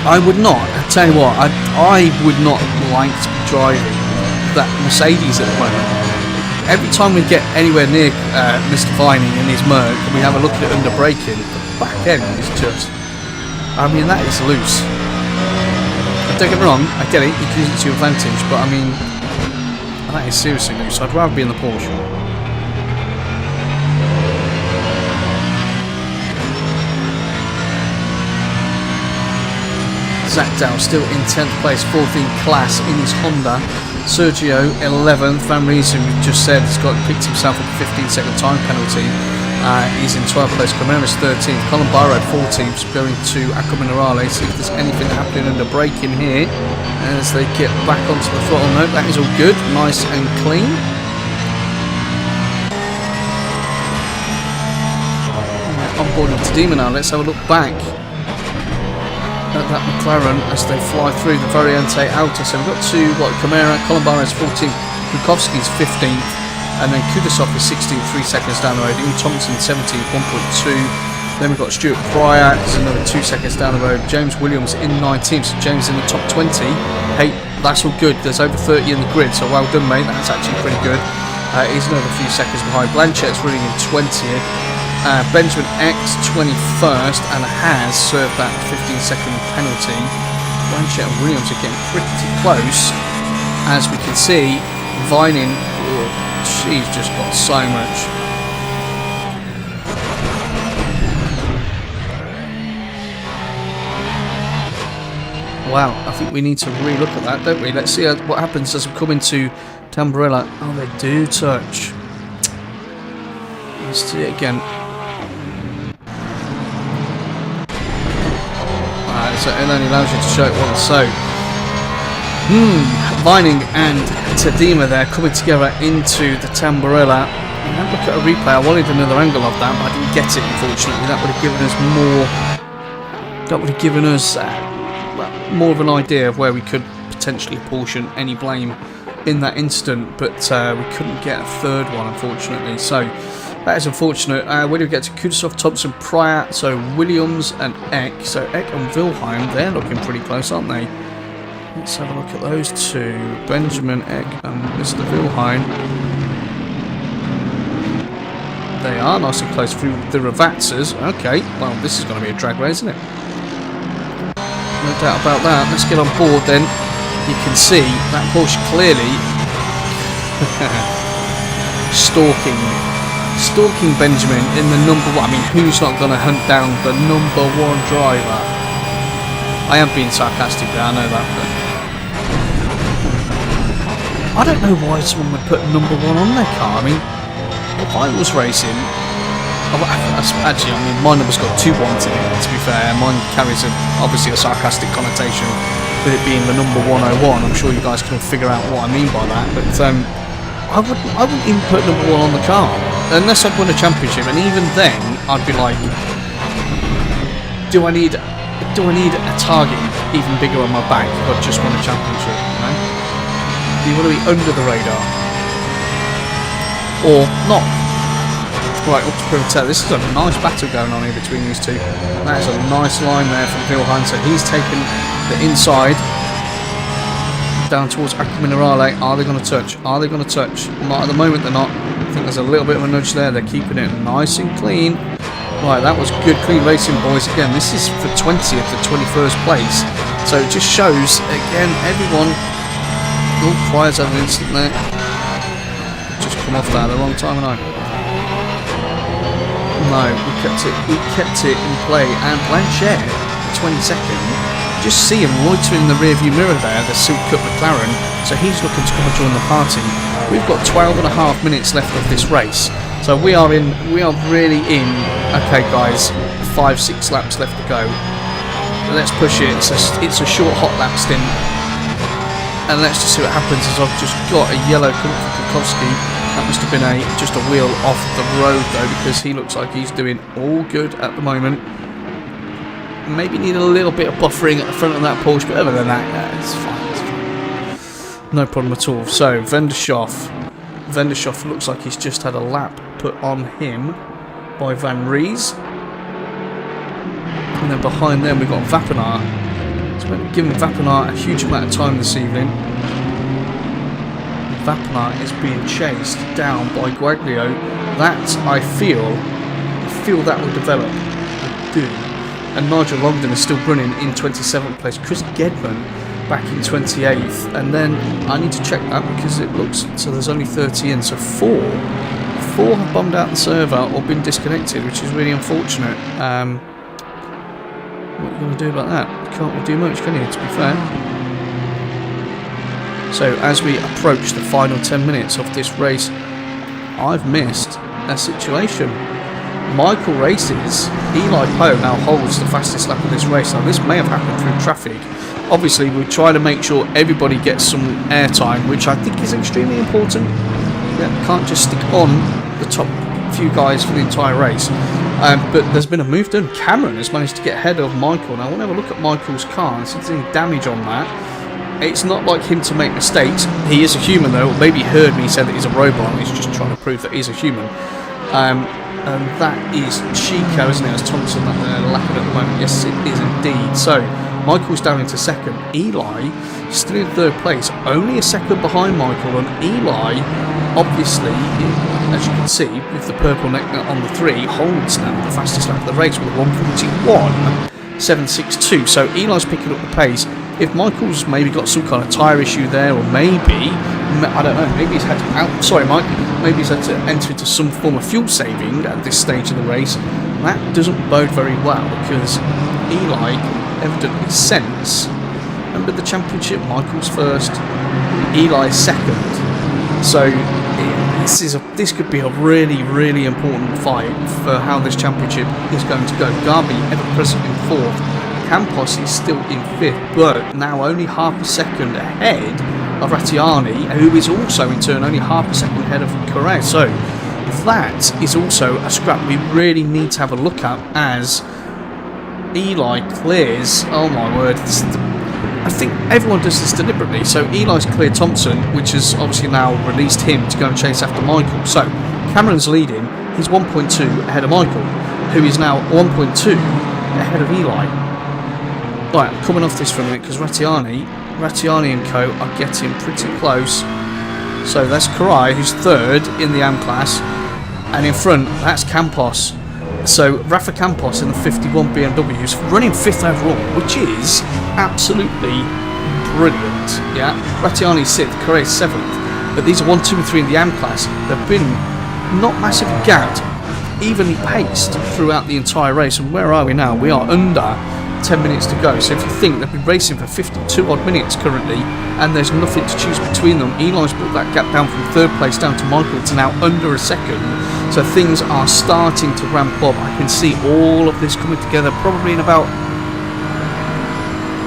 I would not, I tell you what, I would not like to be driving that Mercedes at the moment. Every time we get anywhere near Mr. Viney and his Merc, and we have a look at it under braking, the back end is just, I mean, that is loose. Don't get me wrong, I get it, you can use it to your advantage, but I mean, that is seriously loose. I'd rather be in the Porsche. Zach Dow still in 10th place, 4th in class in his Honda. Sergio 11th. Van Ries, who we just said, has picked himself up a 15-second time penalty. He's in 12th place. Comeras 13th. Colin Barrow 14th, going to Aqua Minerale. See if there's anything happening under braking here as they get back onto the throttle. No, that is all good, nice and clean. On board with Tadema now. Let's have a look back at that McLaren as they fly through the Variante Alta. So we've got Camara, Colin Barnes 14th, Bukowski's 15th, and then Kudasov is 16th, 3 seconds down the road. Ian Thompson 17th, 1.2. Then we've got Stuart Pryor, is another 2 seconds down the road. James Williams in 19th, so James in the top 20. that's all good. There's over 30 in the grid, so well done, mate. That's actually pretty good. He's another few seconds behind. Blanchet's running in 20th. Benjamin X 21st and has served that 15-second penalty. Blanchet and Williams are getting pretty close. As we can see, Vining, oh, she's just got so much. Wow, I think we need to re-look at that, don't we? Let's see what happens as we come into Tamburella. Oh, they do touch. Let's see it again. Alright, so it only allows you to show it once. So, Vining and Tadima there coming together into the Tamburella. And look at a replay. I wanted another angle of that, but I didn't get it, unfortunately. That would have given us more. That would have given us more of an idea of where we could potentially portion any blame in that incident, but we couldn't get a third one, unfortunately. So that is unfortunate. Where do we get to? Kudasov, Thompson, Pryor, so Williams and Eck. So Eck and Wilhelm, they're looking pretty close, aren't they? Let's have a look at those two. Benjamin Eck and Mr. Wilhelm. They are nice and close through the Ravatsas. Okay, well, this is going to be a drag race, isn't it? No doubt about that. Let's get on board then. You can see that Porsche clearly stalking Benjamin in the number one. I mean, who's not going to hunt down the number one driver? I am being sarcastic there, I know that, but I don't know why someone would put number one on their car. I mean, if I was racing, actually, I mean, my number's got 2 1s in it, to be fair. Mine carries obviously a sarcastic connotation with it being the number 101. I'm sure you guys can figure out what I mean by that. But I wouldn't even put number 1 on the car unless I'd won a championship. And even then, I'd be like, do I need a target even bigger on my back if I've just won a championship? You know? Do you want to be under the radar or not? Right, up to Privatel. This is a nice battle going on here between these two. That is a nice line there from Wilhelm. So he's taken the inside down towards Aqua Minerale. Are they going to touch? Are they going to touch? Not at the moment, they're not. I think there's a little bit of a nudge there. They're keeping it nice and clean. Right, that was good, clean racing, boys. Again, this is for 20th to 21st place. So it just shows, again, everyone. Oh, Pryor's had an instant there. Just come off that at the wrong time, and no, we kept it in play, and Blanchet, 22nd, just see him loitering in the rear view mirror there, the Silk Cut McLaren, so he's looking to come and join the party. We've got 12.5 minutes left of this race, so we are really in. Okay guys, 5-6 laps left to go. Let's push it. It's a short hot lap stint, and let's just see what happens. As I've just got a yellow Kukowski. That must have been just a wheel off the road though, because he looks like he's doing all good at the moment. Maybe need a little bit of buffering at the front of that Porsche, but other than that, yeah, it's fine. It's fine. No problem at all. So Vendershoff looks like he's just had a lap put on him by Van Ries, and then behind them we've got Vapinar. So we're giving Vapinar a huge amount of time this evening. Vapinar is being chased down by Guaglio. That I feel that will develop. I do. And Nigel Longden is still running in 27th place. Chris Gedman back in 28th. And then I need to check that because it looks so there's only 30 in. So four have bombed out the server or been disconnected, which is really unfortunate. What are you going to do about that? You can't really do much, can you? To be fair. So as we approach the final 10 minutes of this race, I've missed a situation. Michael races, Eli Poe now holds the fastest lap of this race. Now this may have happened through traffic. Obviously we try to make sure everybody gets some airtime, which I think is extremely important. Yeah, can't just stick on the top few guys for the entire race. But there's been a move done. Cameron has managed to get ahead of Michael. Now I want to have a look at Michael's car and see if there's any damage on that. It's not like him to make mistakes. He is a human though. Maybe he heard me say that he's a robot. He's just trying to prove that he's a human. And that is Chico, isn't it? As Thompson lapping at the moment. Yes, it is indeed. So Michael's down into second. Eli still in third place, only a second behind Michael, and Eli, obviously, as you can see, with the purple neck on the 3, holds now the fastest lap of the race with 1:41.762. So Eli's picking up the pace. If Michael's maybe got some kind of tyre issue there, or maybe, I don't know, maybe he's had to maybe he's had to enter into some form of fuel saving at this stage of the race. That doesn't bode very well, because Eli can evidently sense, remember the championship, Michael's first, Eli's second. So this could be a really, really important fight for how this championship is going to go. Garby ever present in fourth. Campos is still in fifth, but now only half a second ahead of Rattiani, who is also in turn only half a second ahead of Correa. So that is also a scrap we really need to have a look at as Eli clears. Oh my word. I think everyone does this deliberately. So Eli's cleared Thompson, which has obviously now released him to go and chase after Michael. So Cameron's leading. He's 1.2 ahead of Michael, who is now 1.2 ahead of Eli. Right, I'm coming off this for a minute because Rattiani and co are getting pretty close. So that's Karai, who's third in the AM class, and in front that's Campos. So Rafa Campos in the 51 BMW is running fifth overall, which is absolutely brilliant. Yeah, Rattiani's sixth, Correa's seventh, but these are 1, 2, and 3 in the AM class. They've been not massively gapped, evenly paced throughout the entire race. And where are we now? We are under 10 minutes to go. So if you think they've been racing for 52 odd minutes currently, and there's nothing to choose between them, Eli's brought that gap down from third place down to Michael to now under a second. So things are starting to ramp up. I can see all of this coming together probably in about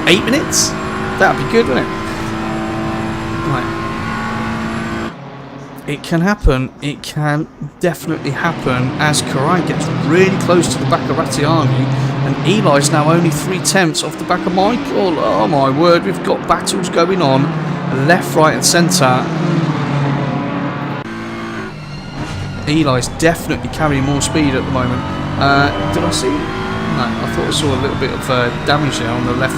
8 minutes. That'd be good, wouldn't it? Right. It can happen. It can definitely happen as Karai gets really close to the back of Rattiani, and Eli's now only 3/10 off the back of Michael. Oh my word, we've got battles going on left, right and centre. Eli's definitely carrying more speed at the moment. Did I see? No, I thought I saw a little bit of damage there on the left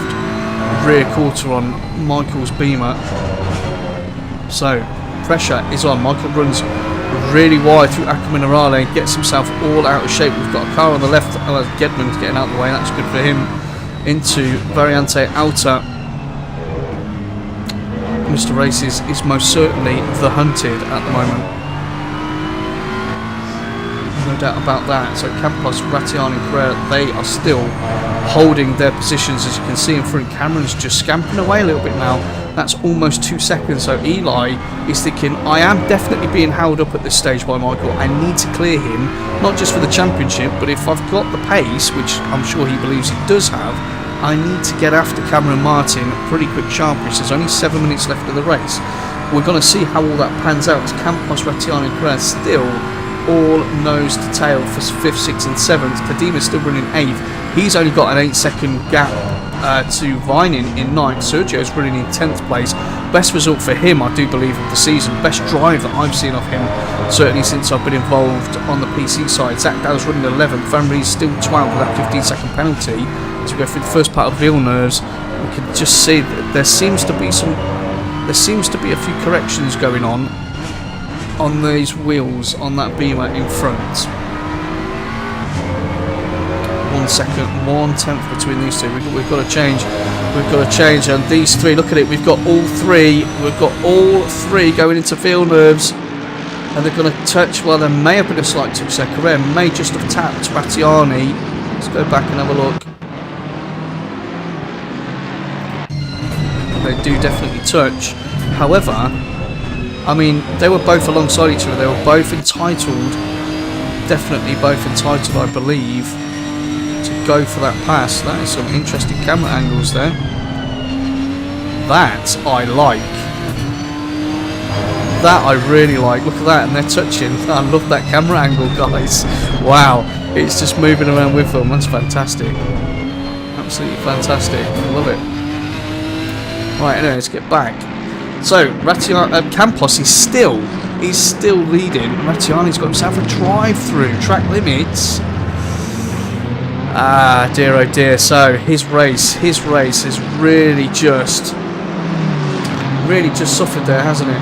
rear quarter on Michael's Beamer. So pressure is on. Michael runs really wide through Acqua Minerale, gets himself all out of shape. We've got a car on the left. Gedman's getting out of the way. That's good for him. Into Variante Alta. Mr. Races is most certainly the hunted at the moment. No doubt about that. So Campos, Rattiani and Correa, they are still holding their positions. As you can see in front, Cameron's just scampering away a little bit now. That's almost 2 seconds. So Eli is thinking, I am definitely being held up at this stage by Michael. I need to clear him, not just for the championship, but if I've got the pace, which I'm sure he believes he does have, I need to get after Cameron Martin pretty quick sharpish. There's only 7 minutes left of the race. We're going to see how all that pans out as Campos, Rattiani and Correa still all nose to tail for 5th, 6th and 7th. Kadima's still running 8th. He's only got an 8-second gap to Vining in 9th. Sergio's running in 10th place. Best result for him, I do believe, of the season. Best drive that I've seen of him, certainly since I've been involved on the PC side. Zach Dow's running 11th. Van Rie's still 12th with that 15-second penalty to go through the first part of Villeneuve's. We can just see that there seems to be a few corrections going on these wheels on that Beamer in front. 1 second, 1/10 between these two. We've got to change. We've got to change. And these three, look at it. We've got all three. We've got all three going into Villeneuve's, and they're going to touch. Well, there may have been a slight touch there. Correa may just have tapped Rattiani. Let's go back and have a look. They do definitely touch. However, I mean, they were both alongside each other. They were both entitled, definitely both entitled, I believe, to go for that pass. That is some interesting camera angles there. That I like. That I really like. Look at that, and they're touching. I love that camera angle, guys. Wow, it's just moving around with them. That's fantastic. Absolutely fantastic. I love it. Right, anyway, let's get back. So Campos is still leading. Rattiani's got himself a drive-through. Track limits. Ah, dear oh dear. So his race has really just suffered there, hasn't it?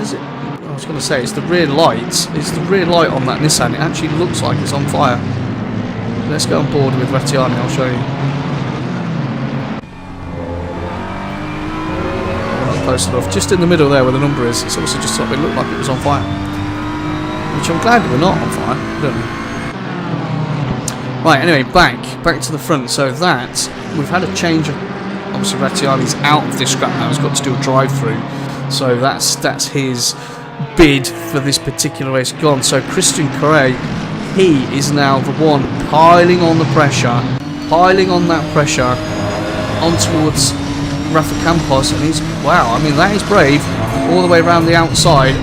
Is it? I was going to say it's the rear lights. It's the rear light on that Nissan. It actually looks like it's on fire. Let's go on board with Rettiani. I'll show you. Not close enough. Just in the middle there where the number is. It's also just sort of, it looked like it was on fire. Which I'm glad we're not on fire, don't we? Right, anyway, back to the front. So that, we've had a change of, obviously Rettiani's out of this scrap now, he's got to do a drive-through. So that's his bid for this particular race gone. So Christian Correa, he is now the one piling on that pressure on towards Rafa Campos, and he's, wow, I mean that is brave, all the way around the outside,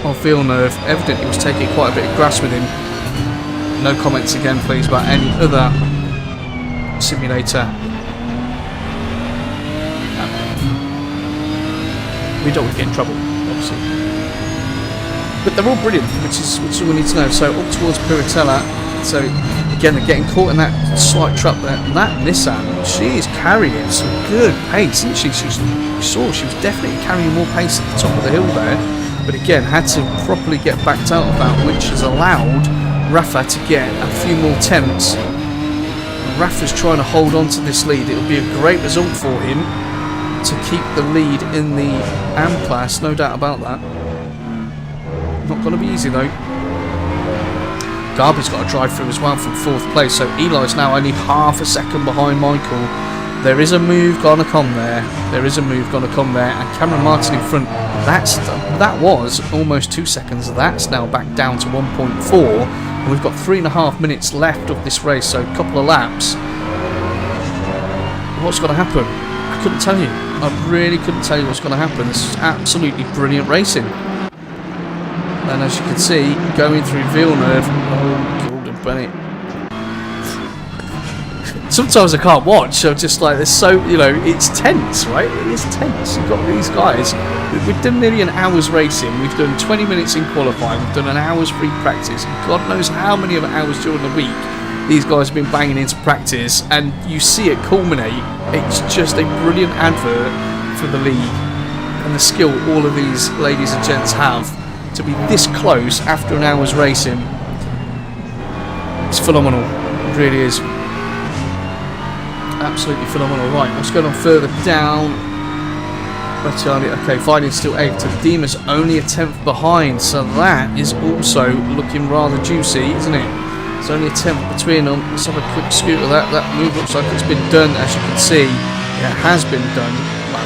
of Villeneuve. Evidently was taking quite a bit of grass with him. No comments again please about any other simulator. We don't want to get in trouble, obviously. But they're all brilliant, which is all we need to know. So up towards Piratella. So again, they're getting caught in that slight trap there. And that Nissan, she is carrying some good pace, isn't she? She was definitely carrying more pace at the top of the hill there. But again, had to properly get backed out of that, which has allowed Rafa to get a few more attempts. Rafa's trying to hold on to this lead. It'll be a great result for him to keep the lead in the AM class, no doubt about that. Not going to be easy though. Garby's got a drive through as well from 4th place, so Eli's now only half a second behind Michael. There is a move gonna come there. And Cameron Martin in front. That was almost 2 seconds. That's now back down to 1.4, and we've got 3.5 minutes left of this race, so a couple of laps. What's going to happen? I couldn't tell you. I really couldn't tell you what's going to happen. This is absolutely brilliant racing. And as you can see, going through Villeneuve, oh, Gordon Bennett. Sometimes I can't watch. I'm just like, there's so, you know, it's tense, right? It is tense. You've got these guys. We've done nearly an hour's racing. We've done 20 minutes in qualifying. We've done an hour's free practice. God knows how many of hours during the week these guys have been banging into practice. And you see it culminate. It's just a brilliant advert for the league and the skill all of these ladies and gents have to be this close after an hour's racing. It's phenomenal. It really is. Absolutely phenomenal. Right, what's going on further down? Okay, Finding's still 8th. Dimas only a 10th behind, so that is also looking rather juicy, isn't it? It's only a 10th between them. Let's have a quick scoot of that. That move looks like it's been done, as you can see. Yeah, it has been done. Well,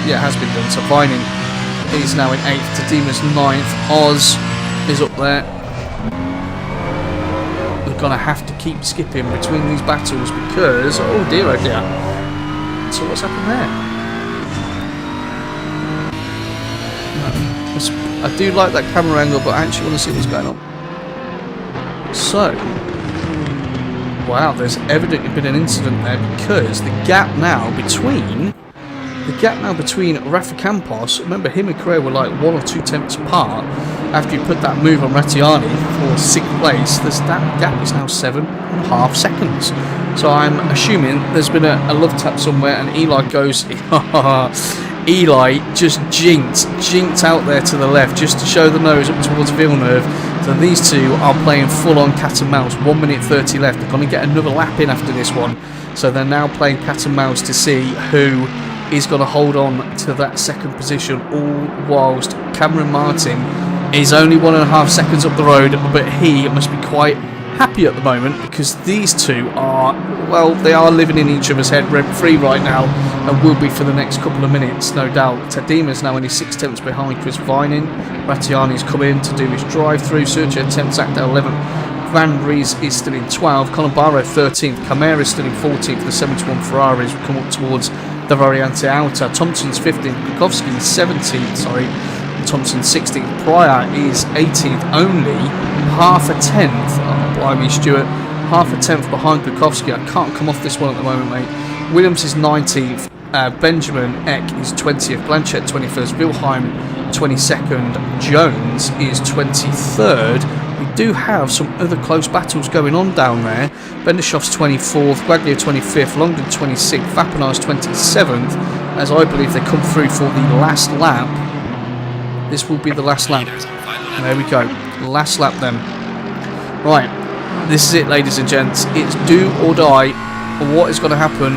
yeah, it has been done. So Finding is now in 8th. Dimas 9th. Oz is up there. Gonna have to keep skipping between these battles because oh dear. So what's happened there? I do like that camera angle, but I actually want to see what's going on. So wow, there's evidently been an incident there because the gap now between Rafa Campos, remember him and Correa were like 1 or 2 tenths apart. After you put that move on Rettiani for 6th place, that gap is now 7.5 seconds. So I'm assuming there's been a love tap somewhere, and Eli goes. Eli just jinked out there to the left just to show the nose up towards Villeneuve. So these two are playing full-on cat and mouse. 1 minute 30 left. They're going to get another lap in after this one. So they're now playing cat and mouse to see who is going to hold on to that second position, all whilst Cameron Martin is only 1.5 seconds up the road, but he must be quite happy at the moment because these two are, well, they are living in each other's head rent-free right now and will be for the next couple of minutes, no doubt. Tadima's now only 6 tenths behind Chris Vining. Rattiani's come in to do his drive-through. Sergio 10th, Zach 11th. Van Vries is still in 12th. Colin Barrow 13th. Camara is still in 14th. The 71 Ferraris will come up towards the Variante Alta. Thompson's 15th. Kukowski 17th. Sorry. Thompson 16th. Pryor is 18th. Only half a tenth. Oh, blimey, Stewart. Half a tenth behind Kukowski. I can't come off this one at the moment, mate. Williams is 19th. Benjamin Eck is 20th. Blanchett 21st. Wilhelm 22nd. Jones is 23rd. we do have some other close battles going on down there. Bendishoff's 24th, Guaglio 25th, Longden 26th, Vapinar's 27th, as I believe they come through for the last lap. This will be the last lap. There we go. Last lap then. Right. This is it, ladies and gents. It's do or die. What is going to happen?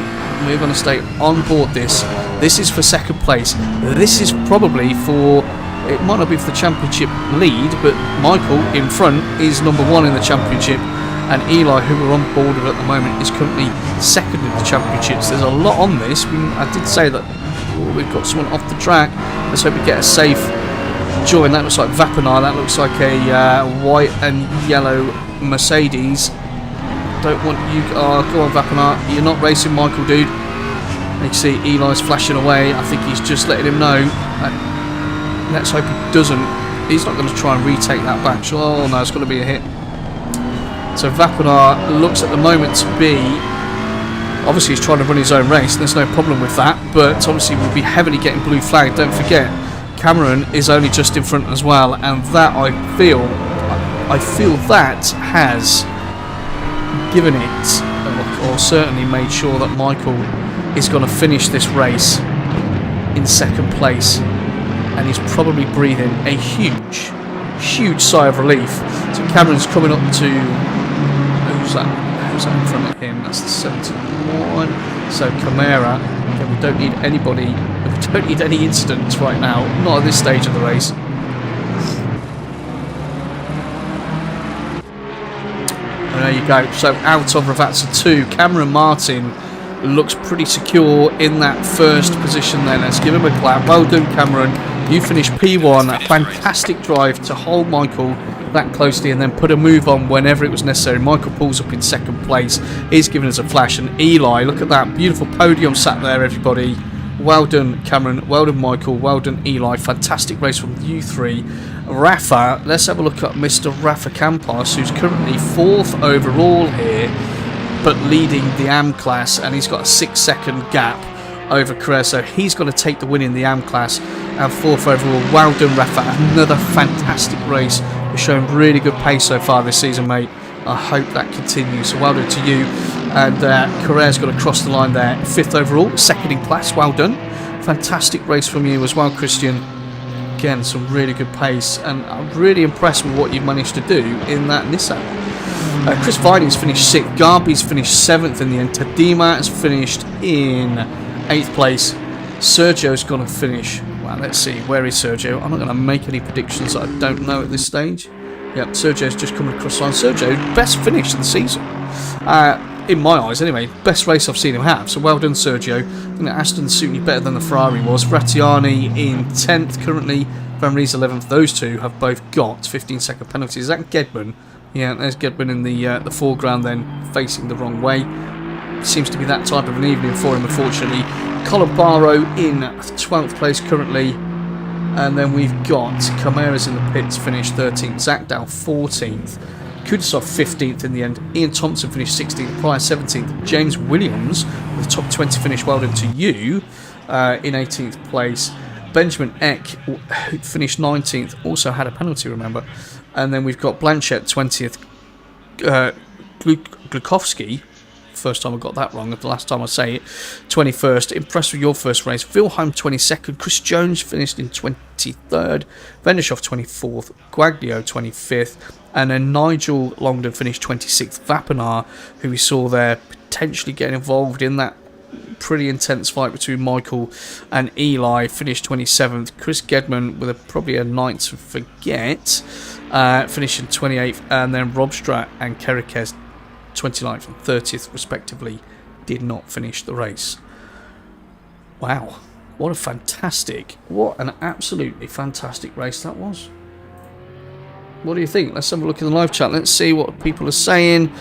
We're going to stay on board this. This is for second place. This is probably for... It might not be for the championship lead, but Michael in front is number 1 in the championship. And Eli, who we're on board with at the moment, is currently second in the championships. There's a lot on this. I did say that we've got someone off the track. Let's hope we get a safe join. That looks like Vapinar. That looks like a white and yellow Mercedes. Don't want you... Oh, go on, Vapinar. You're not racing Michael, dude. You can see Eli's flashing away. I think he's just letting him know. Let's hope he doesn't. He's not going to try and retake that back. Oh, no, it's going to be a hit. So Vapinar looks at the moment to be... Obviously, he's trying to run his own race. There's no problem with that. But obviously, we'll be heavily getting blue flag. Don't forget, Cameron is only just in front as well. And that, I feel that has given it, or certainly made sure that Michael is going to finish this race in second place. And he's probably breathing a huge sigh of relief. So Cameron's coming up to... Who's that in front of him? That's the 71. So Camara. Okay, we don't need anybody. We don't need any incidents right now. Not at this stage of the race. And there you go. So out of Ravazza 2, Cameron Martin looks pretty secure in that first position there. Let's give him a clap. Well done, Cameron. You finished P1. A fantastic drive to hold Michael that closely and then put a move on whenever it was necessary. Michael pulls up in second place. He's giving us a flash. And Eli, look at that beautiful podium sat there, everybody. Well done, Cameron. Well done, Michael. Well done, Eli. Fantastic race from you three. Rafa, let's have a look at Mr. Rafa Campos, who's currently 4th overall here, but leading the AM class, and he's got a 6-second gap over Carrera, so he's going to take the win in the AM class, and 4th overall. Well done, Rafa. Another fantastic race. You're showing really good pace so far this season, mate. I hope that continues, so well done to you. And Carrera's got to cross the line there. 5th overall, 2nd in class. Well done. Fantastic race from you as well, Christian. Again, some really good pace, and I'm really impressed with what you've managed to do in that Nissan. Chris Vining's finished 6th. Garby's finished 7th in the end. Tadima has finished in 8th place. Sergio's going to finish... Well, let's see. Where is Sergio? I'm not going to make any predictions that I don't know at this stage. Yep, Sergio's just coming across the line. Sergio, best finish of the season. In my eyes, anyway. Best race I've seen him have. So well done, Sergio. I think Aston's suiting you better than the Ferrari was. Rattiani in 10th currently. Van Ries 11th. Those two have both got 15-second penalties. Is that Gedman? Yeah, there's Gedman in the foreground then, facing the wrong way. Seems to be that type of an evening for him, unfortunately. Colin Barrow in 12th place currently. And then we've got Camara's in the pits, finished 13th. Zach Dow 14th. Kudasov 15th in the end. Ian Thompson finished 16th. Pryor 17th. James Williams with top 20 finish. Well done to you in 18th place. Benjamin Eck finished 19th. Also had a penalty, remember. And then we've got Blanchett 20th. Glukowski, first time I got that wrong, the last time I say it, 21st. Impressed with your first race. Wilhelm 22nd. Chris Jones finished in 23rd. Vendishoff 24th. Guaglio 25th. And then Nigel Longden finished 26th. Vapinar, who we saw there potentially getting involved in that pretty intense fight between Michael and Eli, finished 27th. Chris Gedman with probably a night to forget, finishing 28th. And then Rob Stratt and Kerikes 29th and 30th respectively did not finish the race. Wow, what an absolutely fantastic race that was. What do you think? Let's have a look in the live chat. Let's see what people are saying.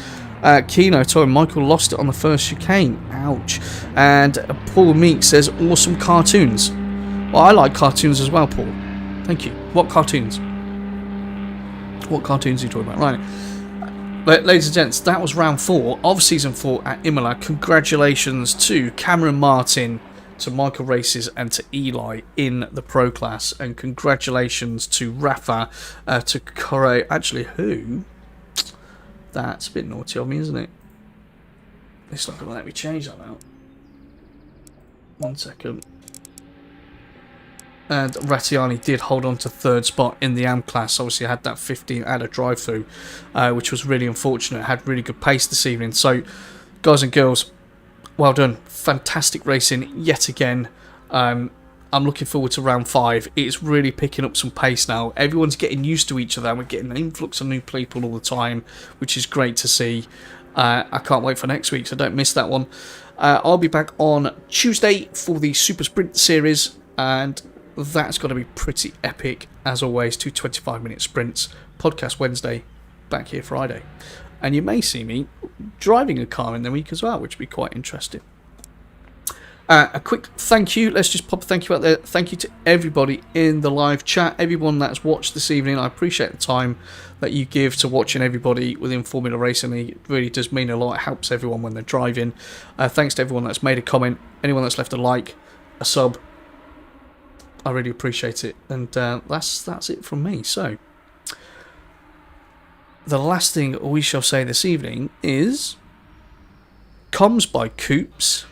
Keno told him Michael lost it on the first chicane. Ouch. And Paul Meek says awesome cartoons. Well, I like cartoons as well, Paul. Thank you. What cartoons? What cartoons are you talking about? Right. Ladies and gents, that was round 4 of Season 4 at Imola. Congratulations to Cameron Martin, to Michael Races and to Eli in the Pro class, and congratulations to Rafa, to Corey. Actually, who? That's a bit naughty of me, isn't it? It's not going to let me change that now. 1 second. And Rattiani did hold on to 3rd spot in the AM class. Obviously, I had that 15 at a drive-through, which was really unfortunate. Had really good pace this evening. So, guys and girls, well done. Fantastic racing yet again. I'm looking forward to round 5. It's really picking up some pace now. Everyone's getting used to each other. We're getting an influx of new people all the time, which is great to see. I can't wait for next week, so don't miss that one. I'll be back on Tuesday for the Super Sprint series, and that's got to be pretty epic. As always, 2 25-minute sprints. Podcast Wednesday, back here Friday. And you may see me driving a car in the week as well, which would be quite interesting. A quick thank you. Let's just pop a thank you out there. Thank you to everybody in the live chat, everyone that's watched this evening. I appreciate the time that you give to watching everybody within Formula Racing. It really does mean a lot. It helps everyone when they're driving. Thanks to everyone that's made a comment, anyone that's left a like, a sub. I really appreciate it. And that's it from me. So, the last thing we shall say this evening is COMMS by COMMS.